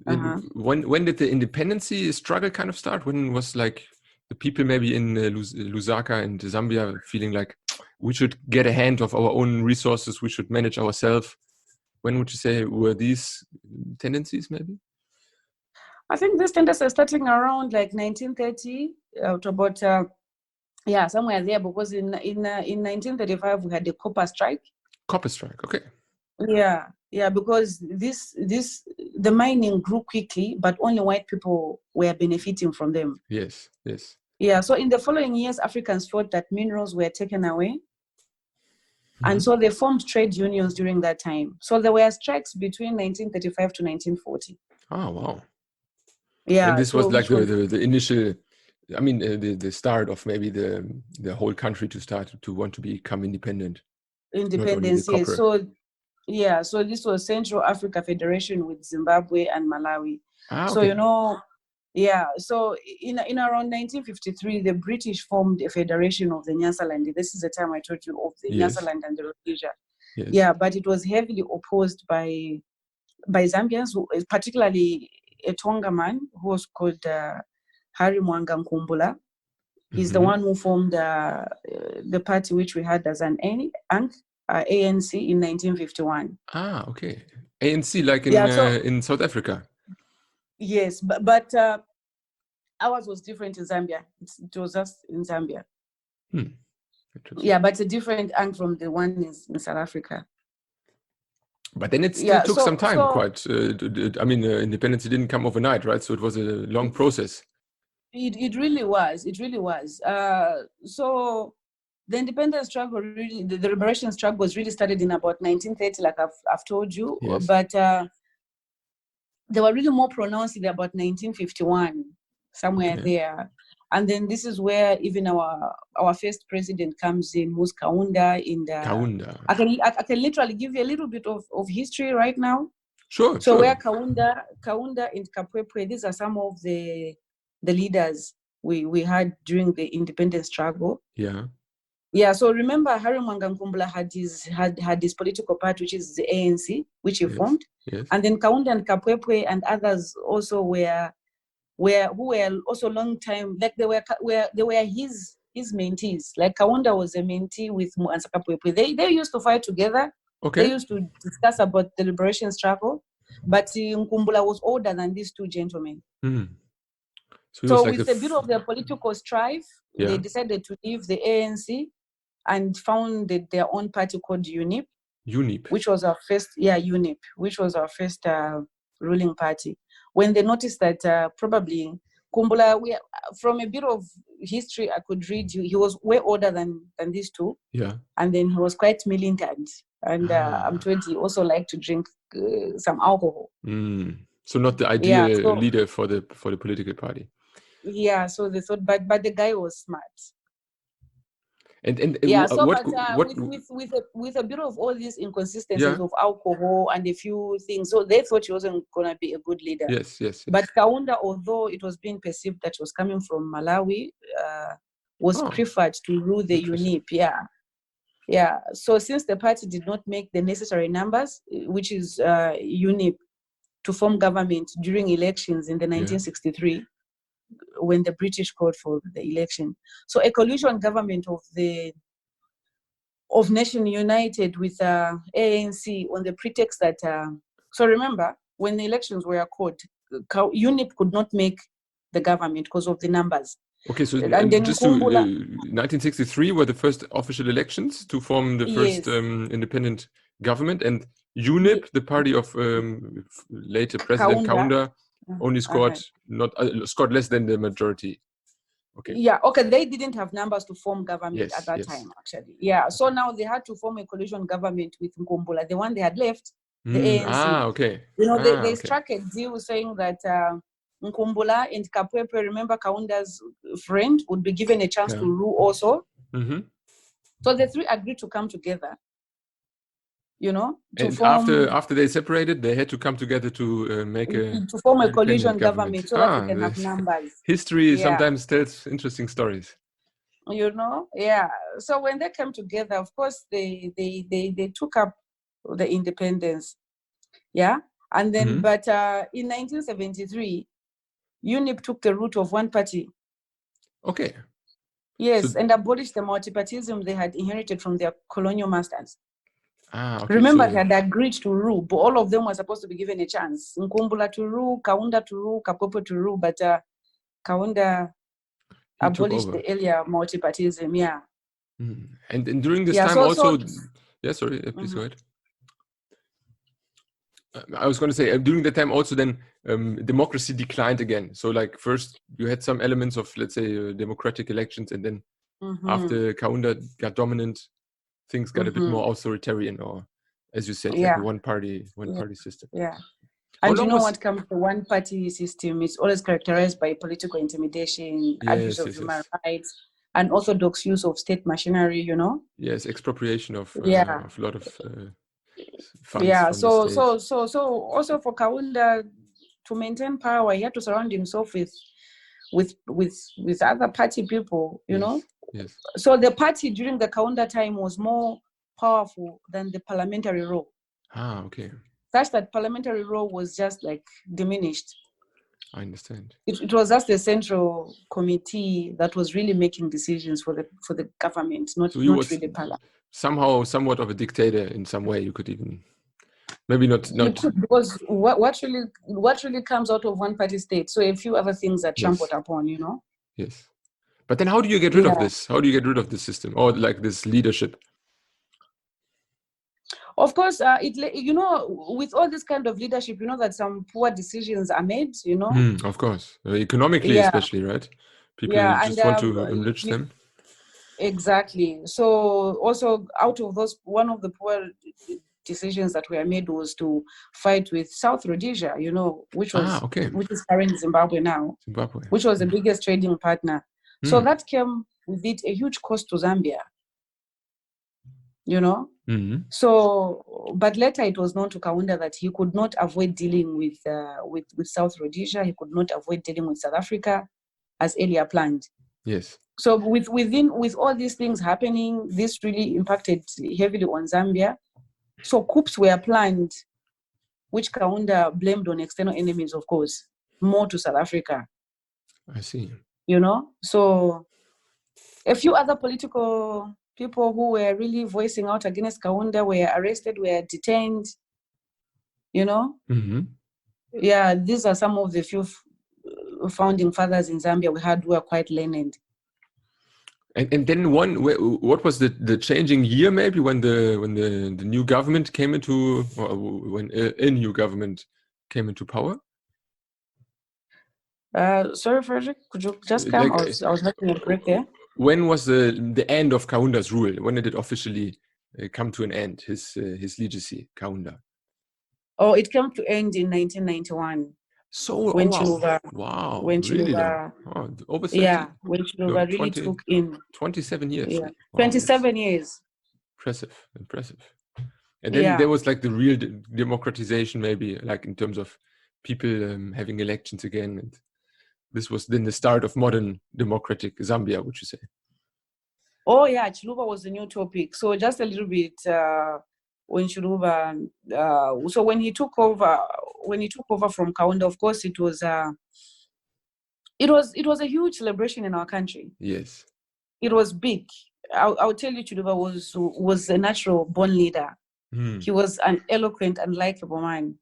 Speaker 1: When did the independence struggle kind of start? When was like the people maybe in Lusaka and Zambia feeling like we should get a hand of our own resources, we should manage ourselves? When would you say were these tendencies maybe?
Speaker 2: I think these tendencies are starting around like 1930 to about somewhere there, because in 1935 we had the copper strike.
Speaker 1: Copper strike, okay.
Speaker 2: Yeah, because the mining grew quickly, but only white people were benefiting from them.
Speaker 1: Yes.
Speaker 2: Yeah, so in the following years, Africans felt that minerals were taken away. And so they formed trade unions during that time. So there were strikes between 1935 to 1940.
Speaker 1: Oh, wow.
Speaker 2: Yeah.
Speaker 1: And this was like the initial, I mean, the start of maybe the whole country to start to want to become independent.
Speaker 2: Independence, yes. Yeah, so this was Central Africa Federation with Zimbabwe and Malawi. So,
Speaker 1: Okay.
Speaker 2: yeah, so in around 1953, the British formed a federation of the Nyasaland. This is the time I told you of the Nyasaland and the Rhodesia.
Speaker 1: Yes.
Speaker 2: Yeah, but it was heavily opposed by Zambians, particularly a Tonga man who was called Harry Mwanga Nkumbula. He's the one who formed the party which we had as an ANC in 1951.
Speaker 1: Ah, okay. ANC, like in South Africa.
Speaker 2: Yes, but ours was different in Zambia. It was just in Zambia. Yeah, but it's a different ANC from the one in South Africa.
Speaker 1: But then it still took some time. Independence didn't come overnight, right? So it was a long process.
Speaker 2: It really was. It really was. So the independence struggle, really, the liberation struggle was really started in about 1930, like I've told you.
Speaker 1: Yes.
Speaker 2: But they were really more pronounced in about 1951, somewhere there. And then this is where even our first president comes in, who's Kaunda.
Speaker 1: Kaunda.
Speaker 2: I can literally give you a little bit of history right now.
Speaker 1: Sure.
Speaker 2: So where Kaunda and Kapwepwe, these are some of the leaders we had during the independence struggle.
Speaker 1: Yeah.
Speaker 2: Yeah. So remember, Harry Mwanga Nkumbula had his political party, which is the ANC, which he formed.
Speaker 1: Yes.
Speaker 2: And then Kaunda and Kapwepwe and others also who were also long time, like they were his mentees. Like Kaunda was a mentee with Mwanza Kapwepwe. They used to fight together.
Speaker 1: Okay.
Speaker 2: They used to discuss about the liberation struggle, but Nkumbula was older than these two gentlemen. So with a bit of their political strife, they decided to leave the ANC and founded their own party called UNIP. Which was our first, UNIP, which was our first ruling party. When they noticed that probably Nkumbula, from a bit of history I could read you, he was way older than these two.
Speaker 1: Yeah. And
Speaker 2: then he was quite militant. And I'm told he also liked to drink some alcohol.
Speaker 1: So not the ideal leader for the political party.
Speaker 2: Yeah, so they thought, but the guy was smart.
Speaker 1: With
Speaker 2: a bit of all these inconsistencies of alcohol and a few things, so they thought he wasn't gonna be a good leader.
Speaker 1: Yes.
Speaker 2: But Kaunda, although it was being perceived that he was coming from Malawi, was preferred to rule the UNIP. Yeah. So since the party did not make the necessary numbers, which is UNIP, to form government during elections in the 1963. When the British called for the election. So a coalition government of Nation United with ANC on the pretext that, so remember, when the elections were called, UNIP could not make the government because of the numbers.
Speaker 1: Okay, so and then just 1963 were the first official elections to form the first independent government, and UNIP, the party of later President Kaunda, only scored scored less than the majority. Okay.
Speaker 2: Yeah. Okay. They didn't have numbers to form government at that time, actually. Yeah. So now they had to form a coalition government with Nkumbula, the one they had left, the ANC.
Speaker 1: Okay.
Speaker 2: They struck a deal saying that Nkumbula and Kapwepwe, remember Kaunda's friend, would be given a chance to rule also. So the three agreed to come together.
Speaker 1: And after they separated, they had to come together to
Speaker 2: form a coalition government so that we can have numbers.
Speaker 1: History sometimes tells interesting stories.
Speaker 2: So when they came together, of course, they took up the independence. And then, but in 1973, UNIP took the route of one party.
Speaker 1: Okay.
Speaker 2: Yes, and abolished the multipartyism they had inherited from their colonial masters.
Speaker 1: Okay,
Speaker 2: remember, they had agreed to rule, but all of them were supposed to be given a chance. Nkumbula to rule, Kaunda to rule, Kapwepwe to rule, but Kaunda abolished the earlier multipartyism.
Speaker 1: And during this time please go ahead. I was going to say, during that time also then democracy declined again. So like first you had some elements of, let's say, democratic elections, and then after Kaunda got dominant, things got a bit more authoritarian, or as you said, like a one party system.
Speaker 2: Yeah. And what comes to one party system is always characterized by political intimidation, abuse of human rights, and orthodox use of state machinery,
Speaker 1: Yes, expropriation of a lot of funds from the state.
Speaker 2: So also for Kaunda to maintain power, he had to surround himself with other party people, you know.
Speaker 1: Yes.
Speaker 2: So the party during the Kaunda time was more powerful than the parliamentary role.
Speaker 1: Okay.
Speaker 2: Such that parliamentary role was just like diminished.
Speaker 1: I understand.
Speaker 2: It was just the central committee that was really making decisions for the government, not really parliament.
Speaker 1: Somehow, somewhat of a dictator in some way. You could even maybe not.
Speaker 2: Because what really comes out of one party state. So a few other things are trampled upon, you know.
Speaker 1: Yes, but then how do you get rid of this? How do you get rid of this system or like this leadership?
Speaker 2: Of course, you know, with all this kind of leadership, you know that some poor decisions are made, you know.
Speaker 1: Of course, economically, especially, right? People just want to enrich them.
Speaker 2: Exactly. So also out of those, one of the poor decisions that were made was to fight with South Rhodesia, you know, which is current Zimbabwe now, which was the biggest trading partner. So that came with it a huge cost to Zambia, you know. So, but later it was known to Kaunda that he could not avoid dealing with South Rhodesia. He could not avoid dealing with South Africa as earlier planned.
Speaker 1: Yes.
Speaker 2: So with all these things happening, this really impacted heavily on Zambia. So coups were planned, which Kaunda blamed on external enemies, of course, more to South Africa.
Speaker 1: I see.
Speaker 2: You know, so a few other political people who were really voicing out against Kaunda were arrested, were detained, you know. Yeah, these are some of the few founding fathers in Zambia we had who were quite learned.
Speaker 1: And then what was the changing year maybe when the new government came into, or when a new government came into power?
Speaker 2: Sorry, Frederick, could you just come? I was making a break there.
Speaker 1: When was the end of Kaunda's rule? When did it officially come to an end, his legacy, Kaunda?
Speaker 2: Oh, it came to end in 1991.
Speaker 1: So,
Speaker 2: when
Speaker 1: Chiluba, when
Speaker 2: really
Speaker 1: Chiluba, over 30,
Speaker 2: when Chiluba really took in
Speaker 1: 27 years.
Speaker 2: Yeah. 27 years.
Speaker 1: Impressive. And then there was like the real democratization, maybe, like in terms of people having elections again. And this was then the start of modern democratic Zambia, would you say?
Speaker 2: Oh yeah, Chiluba was a new topic. So just a little bit when Chiluba, so when he took over from Kaunda, of course it was a huge celebration in our country.
Speaker 1: Yes,
Speaker 2: it was big. I'll tell you, Chiluba was a natural born leader. He was an eloquent and likable man.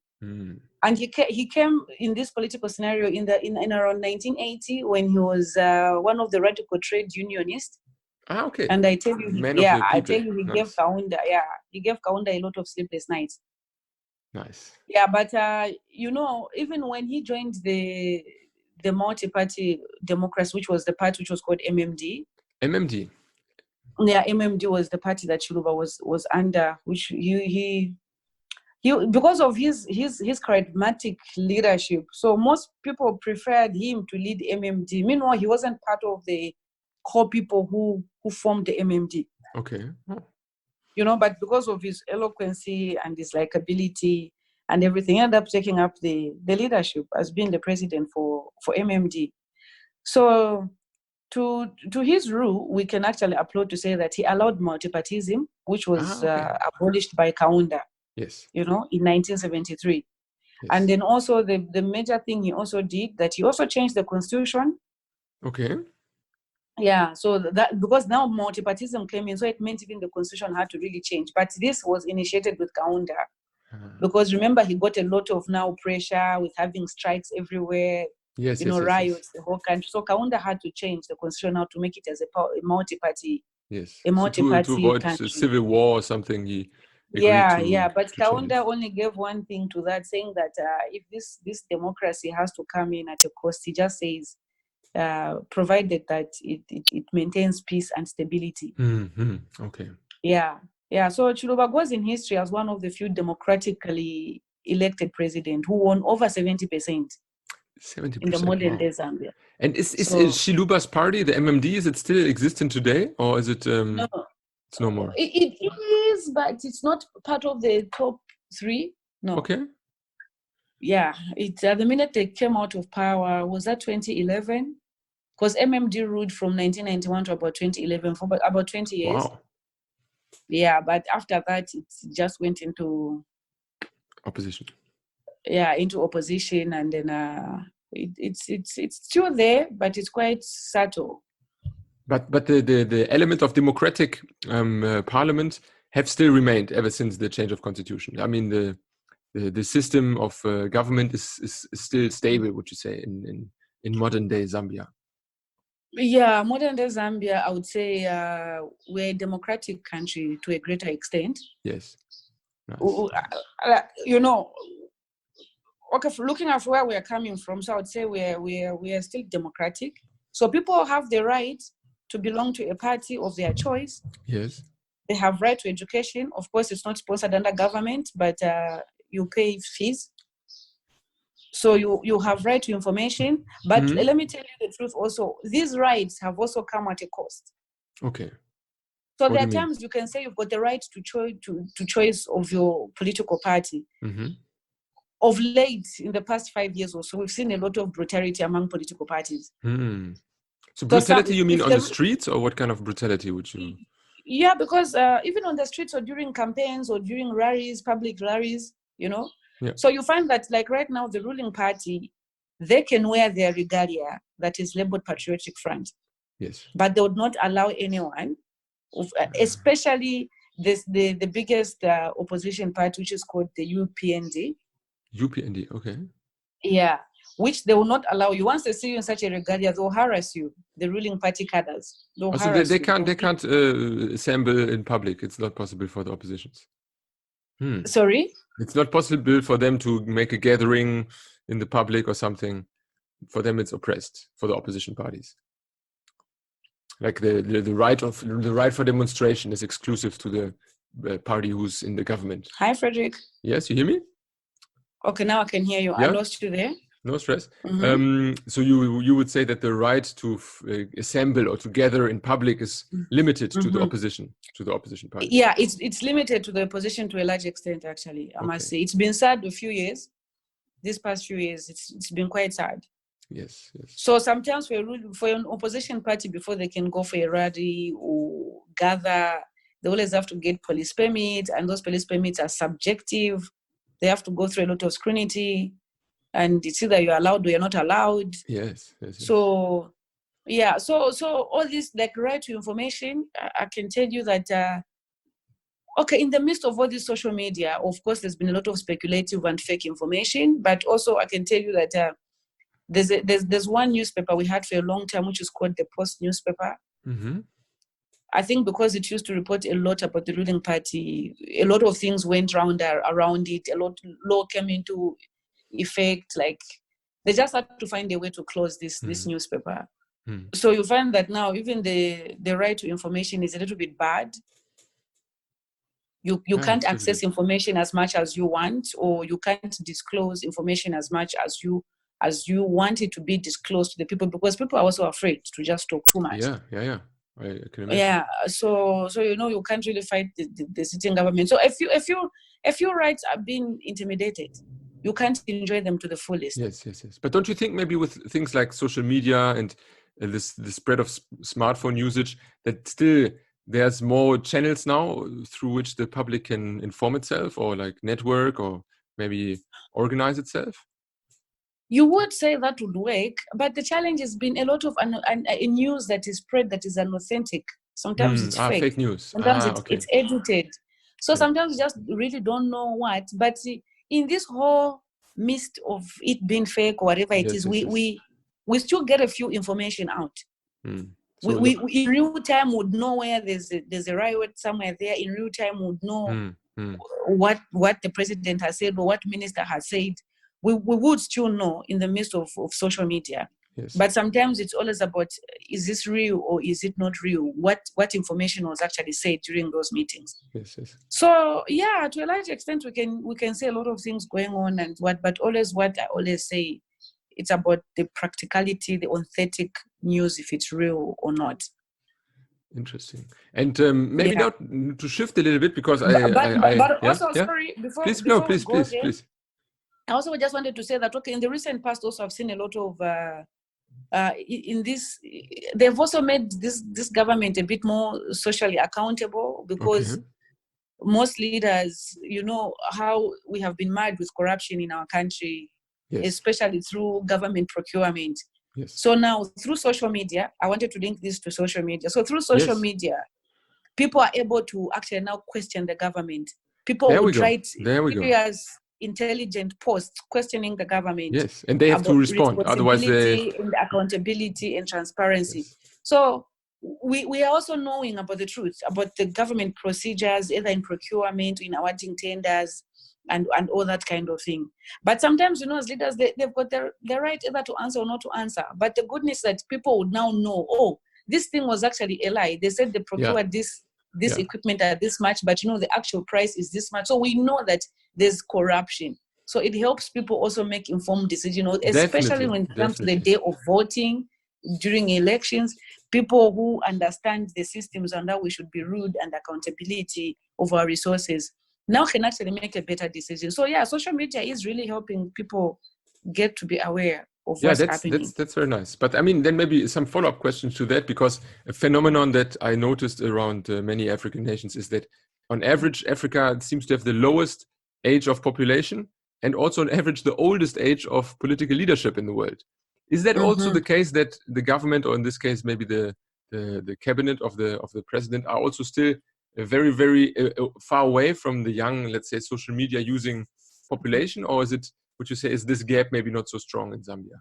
Speaker 2: And he came in this political scenario in around 1980 when he was one of the radical trade unionists.
Speaker 1: Okay.
Speaker 2: And I tell you, he gave Kaunda, he gave Kaunda a lot of sleepless nights.
Speaker 1: Nice.
Speaker 2: Yeah, but you know, even when he joined the multi-party democracy, which was the party which was called MMD.
Speaker 1: MMD.
Speaker 2: Yeah, MMD was the party that Chiluba was under, which he because of his charismatic leadership. So most people preferred him to lead MMD. Meanwhile, he wasn't part of the core people who formed the MMD.
Speaker 1: Okay.
Speaker 2: You know, but because of his eloquency and his likability and everything, he ended up taking up the leadership as being the president for MMD. So to his rule, we can actually applaud to say that he allowed multipartism, which was abolished by Kaunda.
Speaker 1: Yes.
Speaker 2: You know, in 1973. Yes. And then also the major thing he also did, that he also changed the constitution.
Speaker 1: Okay.
Speaker 2: Yeah, so that because now multipartism came in, so it meant even the constitution had to really change. But this was initiated with Kaunda. Because remember, he got a lot of now pressure with having strikes everywhere.
Speaker 1: Yes,
Speaker 2: riots, the whole country. So Kaunda had to change the constitution now to make it as a multi-party.
Speaker 1: Yes.
Speaker 2: A multi-party
Speaker 1: to avoid
Speaker 2: country.
Speaker 1: Civil war or something. He
Speaker 2: but Kaunda only gave one thing to that, saying that if this democracy has to come in at a cost, he just says, provided that it maintains peace and stability.
Speaker 1: Okay.
Speaker 2: Yeah. So Chiluba goes in history as one of the few democratically elected president who won over 70%.
Speaker 1: 70%
Speaker 2: in the modern day Zambia.
Speaker 1: And is Chiluba's party, the MMD, is it still existing today, or is it?
Speaker 2: No,
Speaker 1: it's no more.
Speaker 2: It is, but it's not part of the top 3. No.
Speaker 1: Okay.
Speaker 2: Yeah, the minute they came out of power, was that 2011? Because MMD ruled from 1991 to about 2011, for about 20 years.
Speaker 1: Wow.
Speaker 2: Yeah, but after that, it just went into
Speaker 1: opposition.
Speaker 2: Yeah, into opposition, and then it's still there, but it's quite subtle.
Speaker 1: But the element of democratic parliament have still remained ever since the change of constitution. I mean, the system of government is still stable, would you say, in modern day Zambia?
Speaker 2: Yeah, modern day Zambia, I would say we're a democratic country to a greater extent.
Speaker 1: Yes. Nice.
Speaker 2: Okay, looking at where we're coming from, so I would say we are still democratic. So people have the right to belong to a party of their choice.
Speaker 1: Yes.
Speaker 2: They have right to education. Of course, it's not sponsored under government, but you pay fees. So you have right to information. But let me tell you the truth also. These rights have also come at a cost.
Speaker 1: Okay.
Speaker 2: So there are times you can say you've got the right to choice of your political party.
Speaker 1: Mm-hmm.
Speaker 2: Of late, in the past 5 years or so, we've seen a lot of brutality among political parties.
Speaker 1: Mm. So brutality, you mean on the streets, or what kind of brutality would you?
Speaker 2: Yeah, because even on the streets or during campaigns or during rallies, public rallies, Yeah. So you find that, like right now, the ruling party, they can wear their regalia that is labeled Patriotic Front.
Speaker 1: Yes.
Speaker 2: But they would not allow anyone, especially the biggest opposition party, which is called the UPND.
Speaker 1: UPND, okay.
Speaker 2: Yeah, which they will not allow you. Once they see you in such a regalia, they'll harass you. The ruling party cadres.
Speaker 1: So they can't assemble in public. It's not possible for the oppositions.
Speaker 2: Sorry?
Speaker 1: It's not possible for them to make a gathering in the public or something. For them, it's oppressed, for the opposition parties. Like the right for demonstration is exclusive to the party who's in the government.
Speaker 2: Hi, Frederick.
Speaker 1: Yes, you hear me?
Speaker 2: Okay, now I can hear you. Yeah? I lost you there.
Speaker 1: No stress. Mm-hmm. So you would say that the right to assemble or to gather in public is limited to the opposition party.
Speaker 2: Yeah, it's limited to the opposition to a large extent. Actually, I must say it's been sad a few years. These past few years, it's been quite sad.
Speaker 1: Yes.
Speaker 2: So sometimes for an opposition party, before they can go for a rally or gather, they always have to get police permits, and those police permits are subjective. They have to go through a lot of scrutiny, and it's either you're allowed or you're not allowed.
Speaker 1: Yes.
Speaker 2: So, yeah. So all this, like, right to information, I can tell you that, in the midst of all this social media, of course, there's been a lot of speculative and fake information, but also I can tell you that there's one newspaper we had for a long time, which is called the Post newspaper. Mm-hmm. I think because it used to report a lot about the ruling party, a lot of things went around it. A lot law came into effect. Like, they just had to find a way to close this newspaper. So you find that now even the right to information is a little bit bad. You can't access information as much as you want, or you can't disclose information as much as you want it to be disclosed to the people, because people are also afraid to just talk too much.
Speaker 1: Yeah. I can imagine.
Speaker 2: Yeah, so you can't really fight the sitting government. So if your rights are being intimidated, you can't enjoy them to the fullest.
Speaker 1: Yes. But don't you think maybe with things like social media and the spread of smartphone usage, that still there's more channels now through which the public can inform itself, or like network, or maybe organize itself?
Speaker 2: You would say that would work, but the challenge has been a lot of news that is spread that is unauthentic. Sometimes it's
Speaker 1: fake news.
Speaker 2: Sometimes it's edited. So sometimes you just really don't know what. But in this whole mist of it being fake or whatever it is, we still get a few information out. So we in real time would know where there's a riot somewhere there. In real time would know what the president has said or what minister has said. We would still know in the midst of social media. Yes. But sometimes it's always about, is this real or is it not real? What information was actually said during those meetings?
Speaker 1: Yes.
Speaker 2: So yeah, to a large extent we can say a lot of things going on but always what I always say, it's about the practicality, the authentic news, if it's real or not.
Speaker 1: Interesting. And maybe now to shift a little bit, because
Speaker 2: but also, sorry, before
Speaker 1: please
Speaker 2: we go
Speaker 1: please.
Speaker 2: there, I also just wanted to say that, okay, in the recent past also I've seen a lot of in this, they've also made this government a bit more socially accountable, because most leaders, you know how we have been marred with corruption in our country, especially through government procurement. So now through social media, I wanted to link this to social media. So through social media, people are able to actually now question the government. People would write serious, intelligent posts questioning the government.
Speaker 1: Yes, and they have to respond. Otherwise,
Speaker 2: and accountability and transparency. So we are also knowing about the truth, about the government procedures, either in procurement, in awarding tenders, and all that kind of thing. But sometimes, you know, as leaders, they've got their right either to answer or not to answer. But the goodness is that people would now know, oh, this thing was actually a lie. They said they procured this equipment at this much, but you know, the actual price is this much. So we know that there's corruption. So it helps people also make informed decisions, especially when it comes to the day of voting, during elections. People who understand the systems and how we should be ruled and accountability of our resources now can actually make a better decision. So yeah, social media is really helping people get to be aware of what's happening.
Speaker 1: That's very nice. But I mean, then maybe some follow-up questions to that, because a phenomenon that I noticed around many African nations is that on average, Africa seems to have the lowest age of population, and also on average the oldest age of political leadership in the world. Is that also the case, that the government, or in this case maybe the cabinet of the president, are also still very, very far away from the young, let's say, social media using population? Or is it, would you say, is this gap maybe not so strong in Zambia?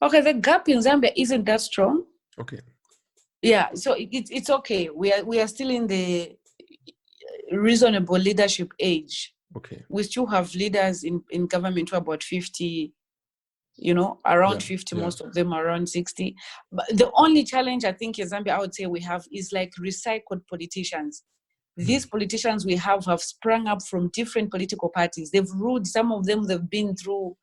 Speaker 2: Okay, the gap in Zambia isn't that strong.
Speaker 1: Okay.
Speaker 2: Yeah, so it's okay. We are still in the reasonable leadership age.
Speaker 1: Okay.
Speaker 2: We still have leaders in government who are about 50, you know, around 50, most of them around 60. But the only challenge I think in Zambia, I would say we have, is like recycled politicians. These politicians we have sprung up from different political parties. They've ruled, some of them they've been through,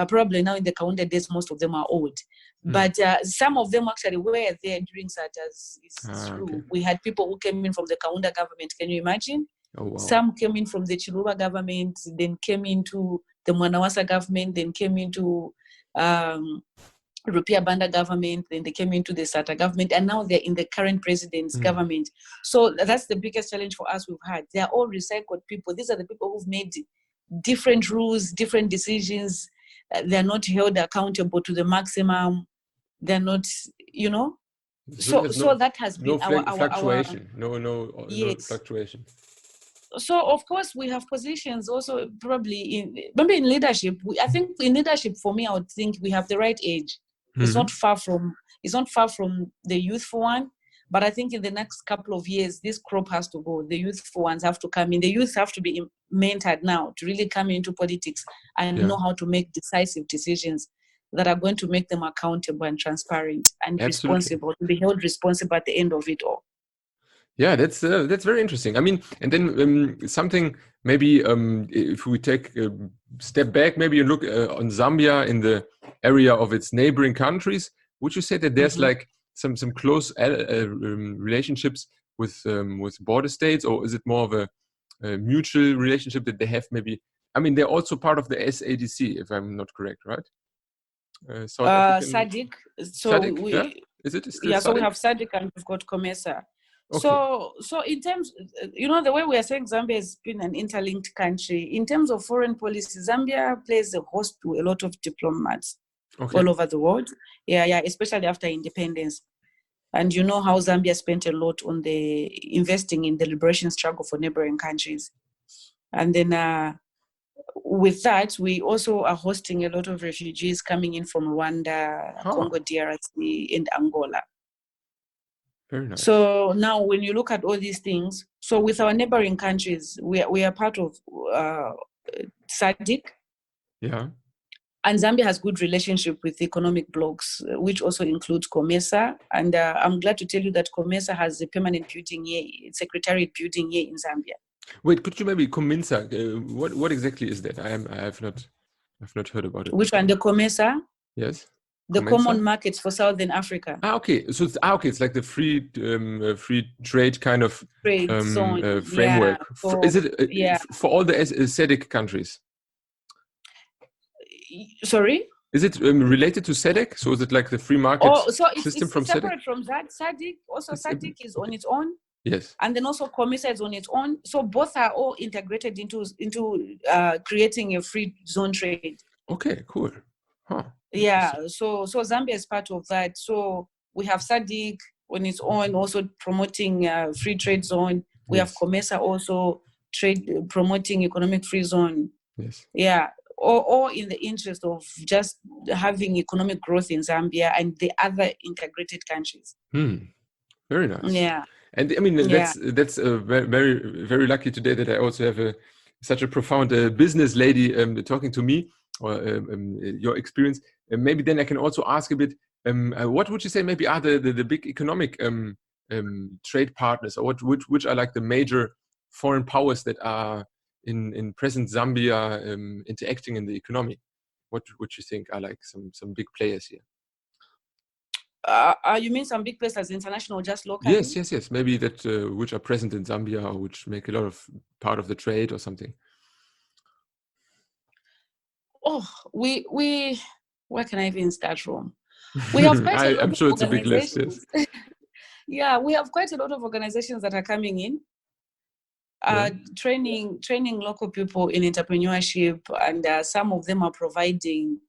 Speaker 2: probably now in the Kaunda days, most of them are old. But some of them actually were there during such as true. Okay. We had people who came in from the Kaunda government. Can you imagine? Oh, wow. Some came in from the Chiluba government, then came into the Mwanawasa government, then came into Rupia Banda government, then they came into the Sata government, and now they're in the current president's government. So that's the biggest challenge for us we've had. They're all recycled people. These are the people who've made different rules, different decisions. They're not held accountable to the maximum. They're not, you know. So that has been our
Speaker 1: fluctuation. No fluctuation.
Speaker 2: So of course we have positions also probably maybe in leadership. I think in leadership, for me, I would think we have the right age. It's not far from the youthful one. But I think in the next couple of years, this crop has to go. The youthful ones have to come in. The youth have to be mentored now to really come into politics and know how to make decisive decisions that are going to make them accountable and transparent and responsible, to be held responsible at the end of it all.
Speaker 1: Yeah, that's very interesting. I mean, and then something maybe if we take a step back, maybe you look on Zambia in the area of its neighboring countries. Would you say that there's like some close relationships with border states, or is it more of a mutual relationship that they have? Maybe, I mean, they're also part of the SADC, if I'm not correct, right?
Speaker 2: SADC. So
Speaker 1: SADC, is it still
Speaker 2: SADC? So we have SADC and we've got COMESA. Okay. So in terms, you know, the way we are saying Zambia has been an interlinked country. In terms of foreign policy, Zambia plays a host to a lot of diplomats all over the world. Yeah, especially after independence. And you know how Zambia spent a lot on investing in the liberation struggle for neighboring countries. And then with that, we also are hosting a lot of refugees coming in from Rwanda, Congo DRC, and Angola.
Speaker 1: Very nice.
Speaker 2: So now when you look at all these things, so with our neighboring countries, we are part of SADC. Yeah. And Zambia has good relationship with economic blocs, which also includes COMESA. And I'm glad to tell you that COMESA has a permanent building here, secretariat building here in Zambia.
Speaker 1: Wait, could you maybe COMESA? What exactly is that? I've not heard about it.
Speaker 2: Which one? The COMESA?
Speaker 1: Yes.
Speaker 2: the common markets for Southern Africa.
Speaker 1: Okay. So it's like the free trade kind of
Speaker 2: zone
Speaker 1: framework.
Speaker 2: So,
Speaker 1: is it for all the SADC countries?
Speaker 2: Sorry?
Speaker 1: Is it related to SADC? So is it like the free market system from SADC?
Speaker 2: Separate from that. SADC also SADC is on its own.
Speaker 1: Yes.
Speaker 2: And then also COMESA is on its own. So both are all integrated into creating a free zone trade.
Speaker 1: Okay, cool. Huh.
Speaker 2: Yeah. So Zambia is part of that. So we have SADC on its own, also promoting free trade zone. We have COMESA also promoting economic free zone.
Speaker 1: Yes.
Speaker 2: Yeah. All in the interest of just having economic growth in Zambia and the other integrated countries.
Speaker 1: Very nice.
Speaker 2: Yeah.
Speaker 1: And I mean, that's very, very, very lucky today that I also have such a profound business lady talking to me, or your experience. Maybe then I can also ask a bit, what would you say maybe are the big economic trade partners, or which are like the major foreign powers that are in present Zambia interacting in the economy? What would you think are like some big players here?
Speaker 2: You mean some big places, international, just local?
Speaker 1: Yes. Maybe that which are present in Zambia, or which make a lot of part of the trade or something.
Speaker 2: Oh, we where can I even start from? We have quite a lot
Speaker 1: I'm sure it's a big list. Yes.
Speaker 2: Yeah, we have quite a lot of organizations that are coming in, training local people in entrepreneurship, and some of them are providing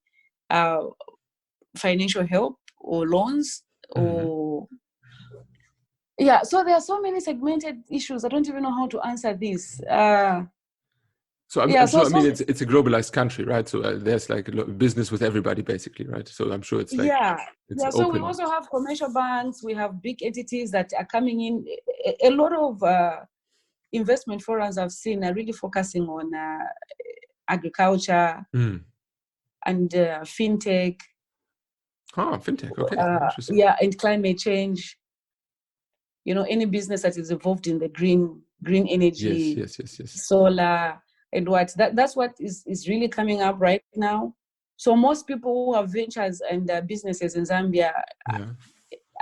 Speaker 2: financial help or loans or so there are so many segmented issues. I don't even know how to answer this.
Speaker 1: So I'm sure. I mean, it's a globalized country, right? So there's like a business with everybody, basically, right? So I'm sure it's like it's
Speaker 2: so
Speaker 1: open.
Speaker 2: We also have commercial banks. We have big entities that are coming in. A lot of investment forums I've seen are really focusing on agriculture and fintech.
Speaker 1: Fintech. Okay.
Speaker 2: And climate change. You know, any business that is involved in the green energy,
Speaker 1: yes.
Speaker 2: solar, and that's what is really coming up right now. So most people who have ventures and businesses in Zambia are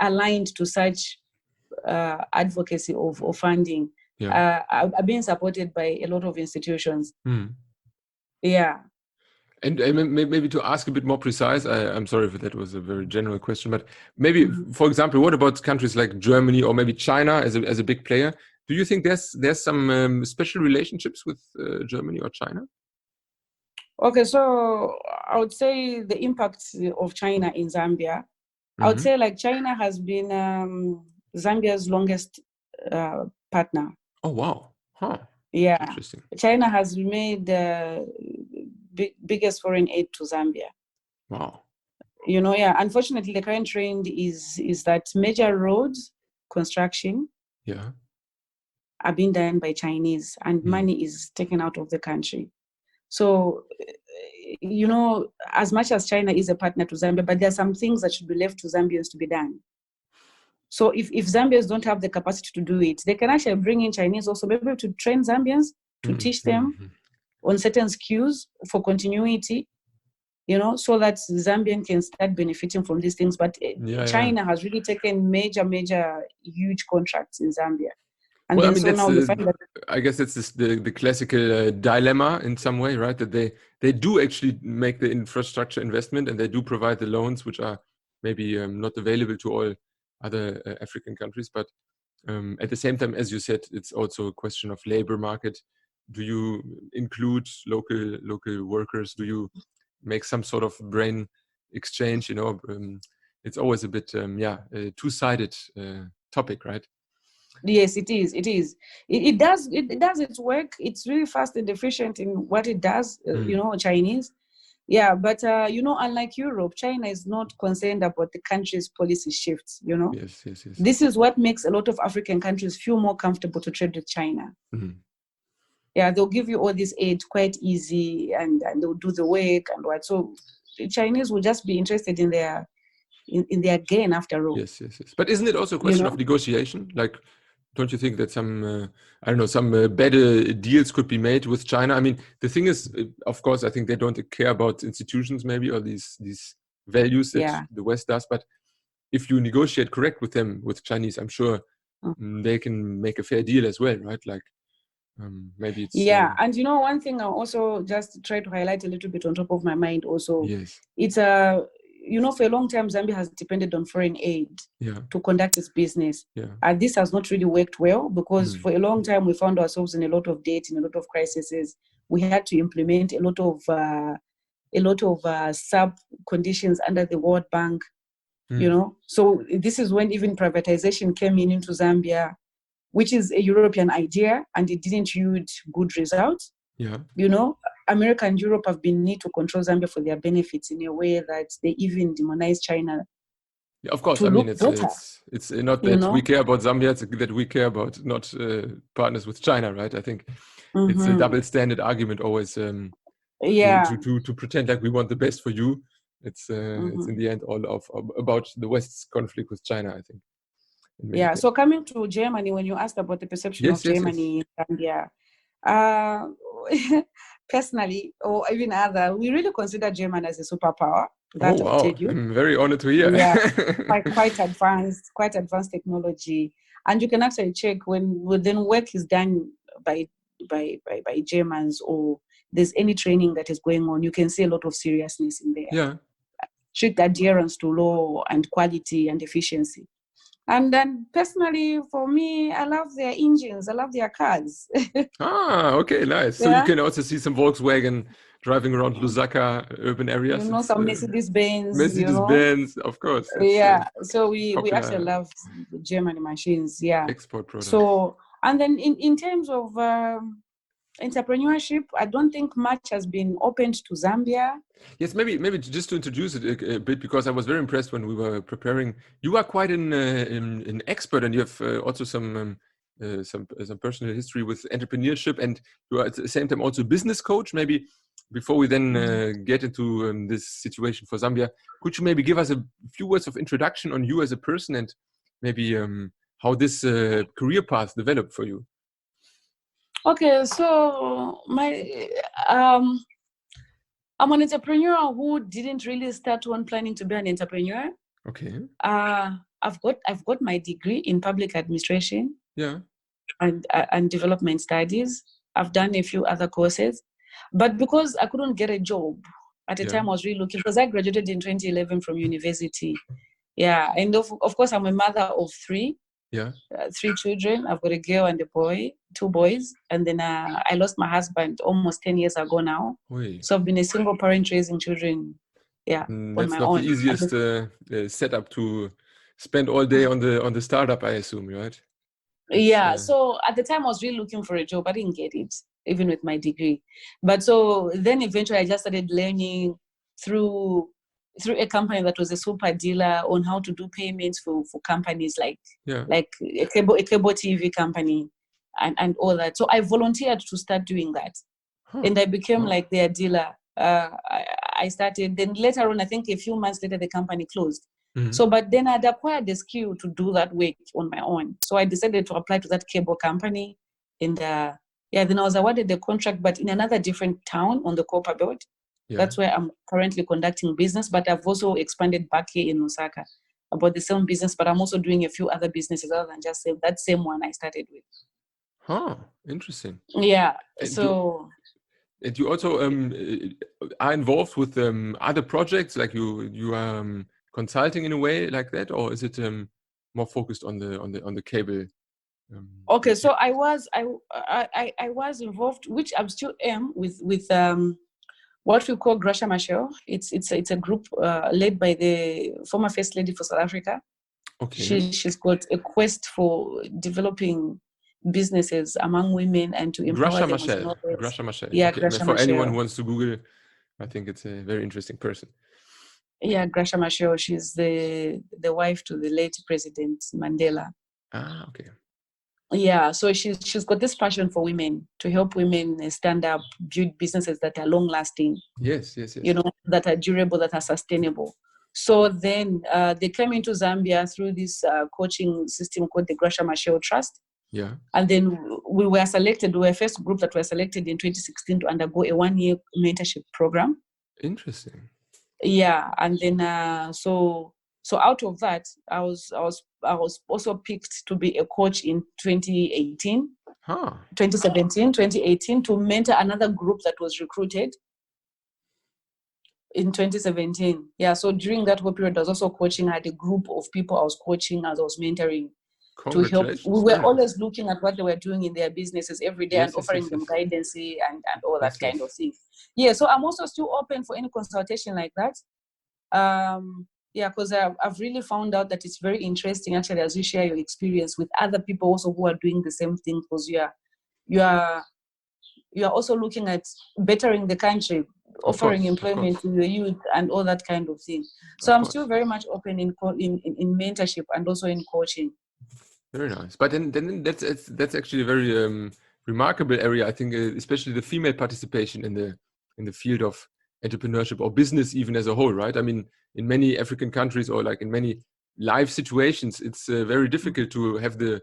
Speaker 2: aligned to such advocacy of funding. Are being supported by a lot of institutions. Yeah.
Speaker 1: And maybe to ask a bit more precise, I'm sorry if that was a very general question, but maybe, for example, what about countries like Germany or maybe China as a big player? Do you think there's some special relationships with Germany or China?
Speaker 2: Okay, so I would say the impact of China in Zambia. I would say like China has been Zambia's longest partner.
Speaker 1: Oh, wow. Huh.
Speaker 2: Yeah.
Speaker 1: Interesting.
Speaker 2: China has made the biggest foreign aid to Zambia.
Speaker 1: Wow.
Speaker 2: You know, unfortunately, the current trend is that major roads construction are being done by Chinese, and money is taken out of the country. So, you know, as much as China is a partner to Zambia, but there are some things that should be left to Zambians to be done. So if Zambians don't have the capacity to do it, they can actually bring in Chinese also, maybe to train Zambians, to teach them on certain skills for continuity, you know, so that Zambian can start benefiting from these things. But China has really taken major, huge contracts in Zambia. And
Speaker 1: well,
Speaker 2: then
Speaker 1: I mean,
Speaker 2: now we find that
Speaker 1: I guess it's the classical dilemma in some way, right? That they do actually make the infrastructure investment and they do provide the loans, which are maybe not available to all other African countries. But at the same time, as you said, it's also a question of labor market. Do you include local workers? Do you make some sort of brain exchange? You know, it's always a bit a two-sided topic, right?
Speaker 2: Yes, it is. It does its work. It's really fast and efficient in what it does. You know, Chinese. Yeah, but you know, unlike Europe, China is not concerned about the country's policy shifts. You know.
Speaker 1: Yes.
Speaker 2: This is what makes a lot of African countries feel more comfortable to trade with China. Yeah, they'll give you all this aid quite easy, and they'll do the work and what. So the Chinese will just be interested in their gain after all.
Speaker 1: Yes. But isn't it also a question of negotiation? Like, don't you think that some better deals could be made with China? I mean, the thing is, of course, I think they don't care about institutions maybe, or these values that the West does. But if you negotiate correct with them, with Chinese, I'm sure they can make a fair deal as well, right? Like maybe it's...
Speaker 2: and one thing I also just try to highlight a little bit on top of my mind also, it's for a long time, Zambia has depended on foreign aid to conduct its business. And this has not really worked well because for a long time, we found ourselves in a lot of debt, in a lot of crises. We had to implement a lot of sub conditions under the World Bank, So this is when even privatization came into Zambia, which is a European idea, and it didn't yield good results. America and Europe have been need to control Zambia for their benefits in a way that they even demonize China.
Speaker 1: Yeah, of course. I mean, it's not that we care about Zambia, it's that we care about not partners with China, right? I think it's a double standard argument always to pretend like we want the best for you. It's in the end all about the West's conflict with China, I think.
Speaker 2: Yeah, so coming to Germany, when you asked about the perception of Germany, Zambia, personally, or even other, we really consider Germany as a superpower. That I'll tell you.
Speaker 1: I'm very honored to hear.
Speaker 2: Yeah, quite advanced technology, and you can actually check when work is done by Germans, or there's any training that is going on. You can see a lot of seriousness in there.
Speaker 1: Yeah,
Speaker 2: strict adherence to law and quality and efficiency. And then personally, for me, I love their engines. I love their cars.
Speaker 1: Okay, nice. So you can also see some Volkswagen driving around Lusaka urban areas.
Speaker 2: Some Mercedes-Benz.
Speaker 1: Mercedes-Benz, of course.
Speaker 2: So we actually love the German machines. Yeah.
Speaker 1: Export products.
Speaker 2: So, and then in terms of entrepreneurship, I don't think much has been opened to Zambia.
Speaker 1: Yes, maybe just to introduce it a bit, because I was very impressed when we were preparing. You are quite an expert, and you have also some personal history with entrepreneurship, and you are at the same time also a business coach. Maybe before we then get into this situation for Zambia, could you maybe give us a few words of introduction on you as a person, and maybe how this career path developed for you?
Speaker 2: Okay, so I'm an entrepreneur who didn't really start on planning to be an entrepreneur.
Speaker 1: Okay.
Speaker 2: I've got my degree in public administration.
Speaker 1: Yeah.
Speaker 2: And development studies. I've done a few other courses, but because I couldn't get a job at the time, I was really looking, because I graduated in 2011 from university. Yeah, and of course I'm a mother of three.
Speaker 1: Yeah.
Speaker 2: 3 children. I've got a girl and a boy, 2 boys. And then I lost my husband almost 10 years ago now.
Speaker 1: Oy.
Speaker 2: So I've been a single parent raising children. Yeah.
Speaker 1: That's not the easiest setup to spend all day on the startup, I assume, right?
Speaker 2: So at the time I was really looking for a job. I didn't get it, even with my degree. But so then eventually I just started learning through a company that was a super dealer on how to do payments for companies like a cable TV company and all that. So I volunteered to start doing that. And I became like their dealer. I started, then later on, I think a few months later, the company closed. Mm-hmm. So, but then I'd acquired the skill to do that work on my own. So I decided to apply to that cable company. And then I was awarded the contract, but in another different town on the Copper Belt. Yeah. That's where I'm currently conducting business, but I've also expanded back here in Lusaka about the same business, but I'm also doing a few other businesses other than just that same one I started with.
Speaker 1: Interesting.
Speaker 2: Yeah.
Speaker 1: And you also are involved with other projects, like you are consulting in a way like that, or is it more focused on the cable?
Speaker 2: Okay, so I was involved, which I still am with what we call Gracia Machel. It's a group led by the former First Lady for South Africa. Okay. She's got a quest for developing businesses among women and to empower them.
Speaker 1: Gracia Machel.
Speaker 2: Yeah,
Speaker 1: okay.
Speaker 2: Gracia
Speaker 1: For
Speaker 2: Machel.
Speaker 1: Anyone who wants to Google, I think it's a very interesting person.
Speaker 2: Yeah, Gracia Machel. She's the wife to the late President Mandela.
Speaker 1: Okay.
Speaker 2: Yeah, so she's got this passion for women, to help women stand up, build businesses that are long lasting.
Speaker 1: Yes.
Speaker 2: That are durable, that are sustainable. So then they came into Zambia through this coaching system called the Gracia Machel Trust.
Speaker 1: Yeah.
Speaker 2: And then we were selected. We were the first group that were selected in 2016 to undergo a 1-year mentorship program.
Speaker 1: Interesting.
Speaker 2: Yeah, and then so out of that, I was also picked to be a coach in 2018, 2017, 2018 to mentor another group that was recruited in 2017. Yeah, so during that whole period, I was also coaching. I had a group of people I was coaching as I was mentoring to help. We were always looking at what they were doing in their businesses every day and offering them guidance and all that kind of thing. Yeah, so I'm also still open for any consultation like that. Yeah, because I've really found out that it's very interesting actually as you share your experience with other people also who are doing the same thing, because you are also looking at bettering the country, offering employment to your youth and all that kind of thing. So I'm still very much open in mentorship and also in coaching.
Speaker 1: Very nice. But then that's actually a very remarkable area, I think, especially the female participation in the field of entrepreneurship or business even as a whole, right? I mean, in many African countries or like in many life situations, it's very difficult to have the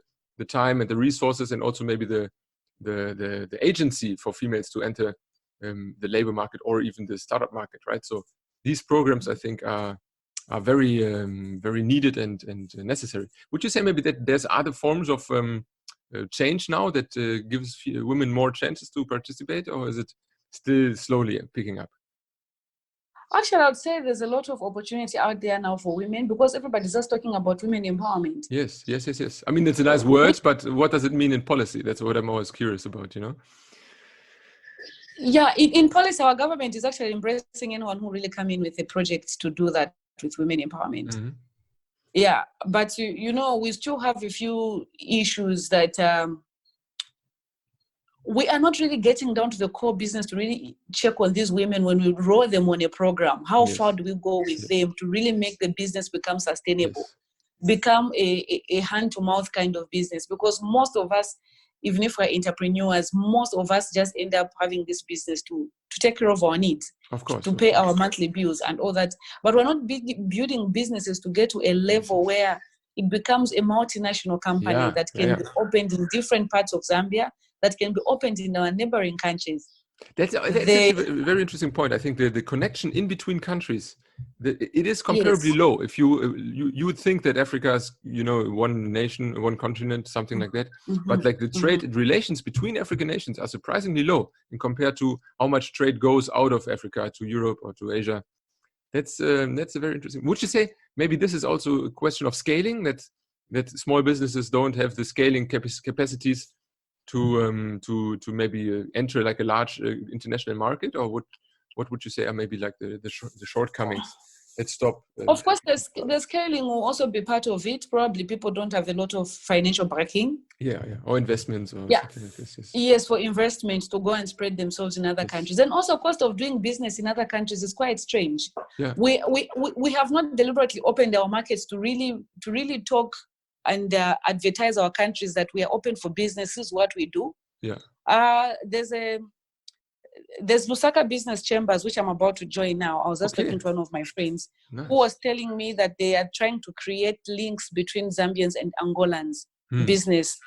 Speaker 1: time and the resources and also maybe the agency for females to enter the labor market or even the startup market, right? So these programs, I think, are very very needed and necessary. Would you say maybe that there's other forms of change now that gives women more chances to participate, or is it still slowly picking up?
Speaker 2: Actually, I would say there's a lot of opportunity out there now for women because everybody's just talking about women empowerment.
Speaker 1: Yes. I mean, it's a nice word, but what does it mean in policy? That's what I'm always curious about,
Speaker 2: Yeah, in policy, our government is actually embracing anyone who really come in with a project to do that with women empowerment. Mm-hmm. Yeah, but we still have a few issues that we are not really getting down to the core business to really check on these women when we roll them on a program. How far do we go with them to really make the business become sustainable, become a hand-to-mouth kind of business? Because most of us, even if we're entrepreneurs, most of us just end up having this business to take care of our needs, to pay our monthly bills and all that. But we're not building businesses to get to a level where it becomes a multinational company that can be opened in different parts of Zambia, that can be opened in our neighboring countries.
Speaker 1: That's a very interesting point. I think the connection in between countries, it is comparably low. If you would think that Africa is, one nation, one continent, something like that. Mm-hmm. But like the trade relations between African nations are surprisingly low in compared to how much trade goes out of Africa to Europe or to Asia. That's a very interesting. Would you say maybe this is also a question of scaling, that small businesses don't have the scaling capacities to maybe enter like a large international market, or what would you say are maybe like the shortcomings that stop?
Speaker 2: Of course, the scaling will also be part of it. Probably people don't have a lot of financial backing.
Speaker 1: Yeah, or investments or something like this.
Speaker 2: Yes, for investments to go and spread themselves in other countries, and also cost of doing business in other countries is quite strange. Yeah. We have not deliberately opened our markets to really talk and advertise our countries that we are open for business. This is what we do. Yeah. There's Lusaka Business Chambers, which I'm about to join now. I was just talking to one of my friends who was telling me that they are trying to create links between Zambians and Angolans business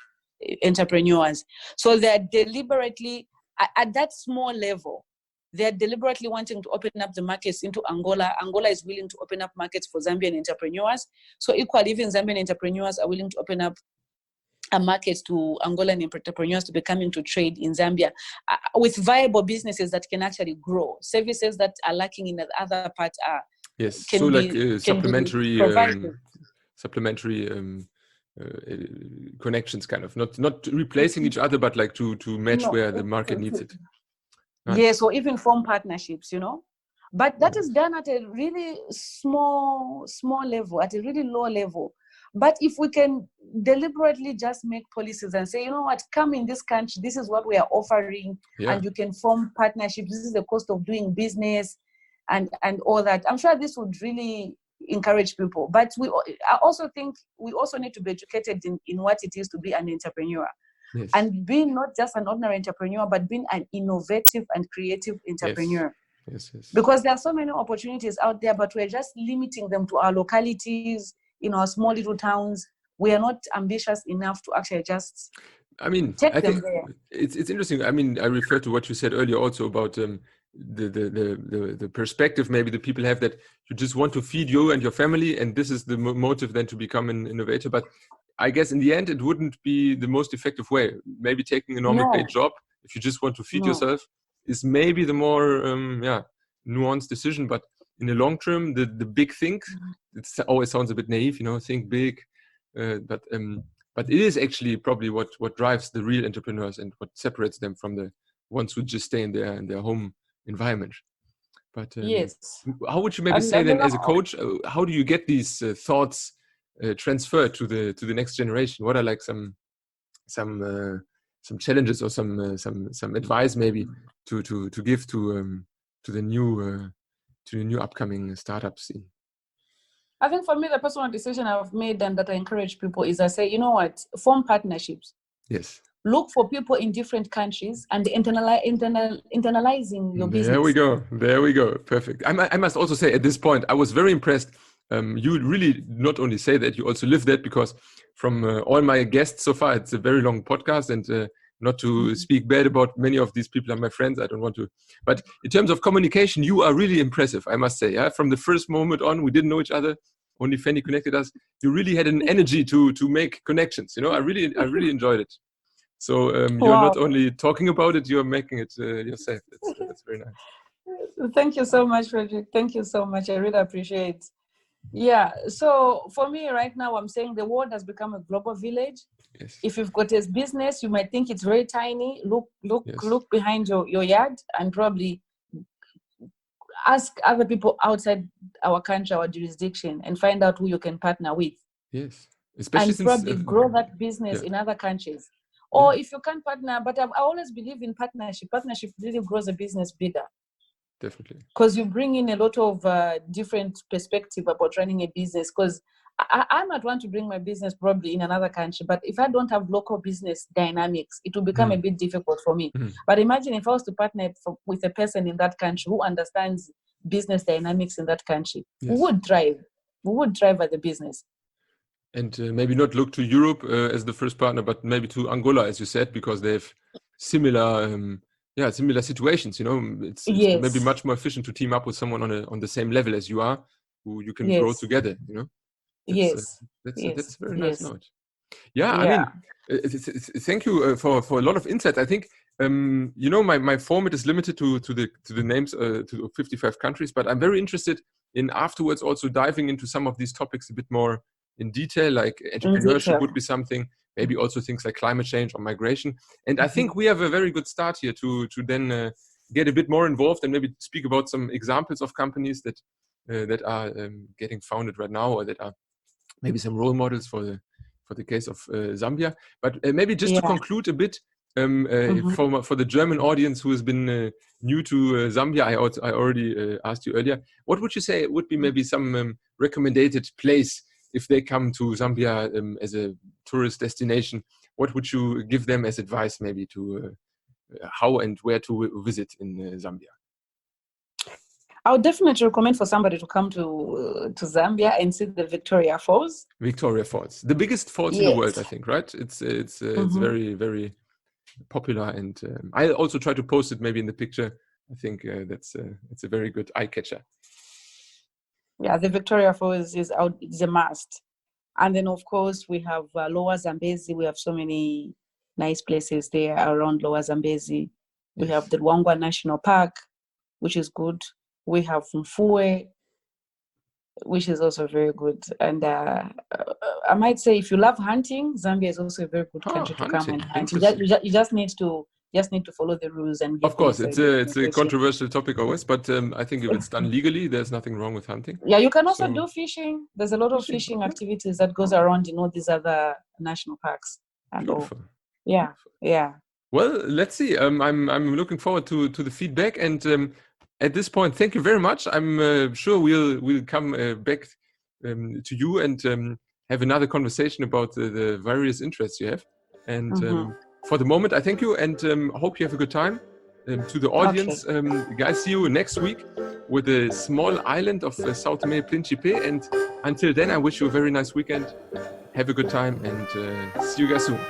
Speaker 2: entrepreneurs. So they're deliberately, at that small level, they're deliberately wanting to open up the markets into Angola. Angola is willing to open up markets for Zambian entrepreneurs. So equally, even Zambian entrepreneurs are willing to open up a market to Angolan entrepreneurs to be coming to trade in Zambia with viable businesses that can actually grow. Services that are lacking in the other parts are
Speaker 1: supplementary connections, kind of not replacing each other, but like to match where the market needs it.
Speaker 2: Nice. Yes, or even form partnerships, But that is done at a really small level, at a really low level. But if we can deliberately just make policies and say, come in this country, this is what we are offering, and you can form partnerships, this is the cost of doing business, and all that, I'm sure this would really encourage people. But I also think we also need to be educated in what it is to be an entrepreneur. Yes. And being not just an ordinary entrepreneur, but being an innovative and creative entrepreneur.
Speaker 1: Yes.
Speaker 2: Because there are so many opportunities out there, but we're just limiting them to our localities, in our small little towns. We are not ambitious enough to actually just
Speaker 1: take them there. It's interesting. I mean, I refer to what you said earlier also about the perspective maybe the people have that you just want to feed you and your family, and this is the motive then to become an innovator. But I guess in the end, it wouldn't be the most effective way. Maybe taking a normal paid job, if you just want to feed yourself, is maybe the more nuanced decision. But in the long term, the big think, it always sounds a bit naive, think big, but it is actually probably what drives the real entrepreneurs and what separates them from the ones who just stay in their home environment. But how would you maybe say then, as a coach, how do you get these thoughts transferred to the next generation? What are like some challenges or some advice maybe to give to the new upcoming startup scene?
Speaker 2: I think for me, the personal decision I've made and that I encourage people is I say, you know what, form partnerships.
Speaker 1: Yes.
Speaker 2: Look for people in different countries and internalizing your business.
Speaker 1: There we go. Perfect. I must also say at this point, I was very impressed. You really not only say that, you also live that, because from all my guests so far, it's a very long podcast, and not to speak bad about many of these people are my friends. I don't want to. But in terms of communication, you are really impressive, I must say. Yeah? From the first moment on, we didn't know each other. Only Fenny connected us. You really had an energy to make connections. I really enjoyed it. So you're not only talking about it, you're making it yourself. That's very nice.
Speaker 2: Thank you so much, Frederick. Thank you so much. I really appreciate it. Yeah. So for me right now, I'm saying the world has become a global village.
Speaker 1: Yes.
Speaker 2: If you've got a business, you might think it's very tiny. Look behind your yard and probably ask other people outside our country, our jurisdiction, and find out who you can partner with.
Speaker 1: Yes. Especially
Speaker 2: and probably grow that business in other countries. Or if you can't partner, but I always believe in partnership. Partnership really grows a business bigger.
Speaker 1: Definitely.
Speaker 2: Because you bring in a lot of different perspective about running a business. Because I might want to bring my business probably in another country, but if I don't have local business dynamics, it will become a bit difficult for me. But imagine if I was to partner with a person in that country who understands business dynamics in that country, we would thrive. We would thrive at the business.
Speaker 1: And maybe not look to Europe as the first partner, but maybe to Angola, as you said, because they have similar situations. It's maybe much more efficient to team up with someone on the same level as you are, who you can grow together. That's a very nice note. I mean, thank you for a lot of insights. I think my format is limited to the names to 55 countries, but I'm very interested in afterwards also diving into some of these topics a bit more in detail, like entrepreneurship would be something, maybe also things like climate change or migration. And I think we have a very good start here to then get a bit more involved and maybe speak about some examples of companies that are getting founded right now, or that are maybe some role models for the case of Zambia. But maybe just to conclude a bit, for the German audience who has been new to Zambia, I already asked you earlier, what would you say would be maybe some recommended place if they come to Zambia as a tourist destination? What would you give them as advice maybe to how and where to visit in Zambia?
Speaker 2: I would definitely recommend for somebody to come to Zambia and see the Victoria Falls.
Speaker 1: Victoria Falls, the biggest falls in the world, I think, right? It's very, very popular, and I also try to post it maybe in the picture. I think it's a very good eye catcher.
Speaker 2: Yeah, the Victoria Falls is a must. And then, of course, we have Lower Zambezi. We have so many nice places there around Lower Zambezi. We have the Luangwa National Park, which is good. We have Mfue, which is also very good. And I might say, if you love hunting, Zambia is also a very good country to come and hunt. You just need to follow the rules and.
Speaker 1: Of course, it's a controversial topic always, but I think if it's done legally, there's nothing wrong with hunting.
Speaker 2: Yeah, you can also do fishing. There's a lot of fishing activities that goes around in all these other national parks. And
Speaker 1: beautiful.
Speaker 2: Yeah.
Speaker 1: Well, let's see. I'm looking forward to the feedback, and at this point, thank you very much. I'm sure we'll come back to you and have another conversation about the various interests you have. And for the moment, I thank you and hope you have a good time. To the audience, guys, see you next week with a small island of Sao Tome e Principe. And until then, I wish you a very nice weekend. Have a good time and see you guys soon.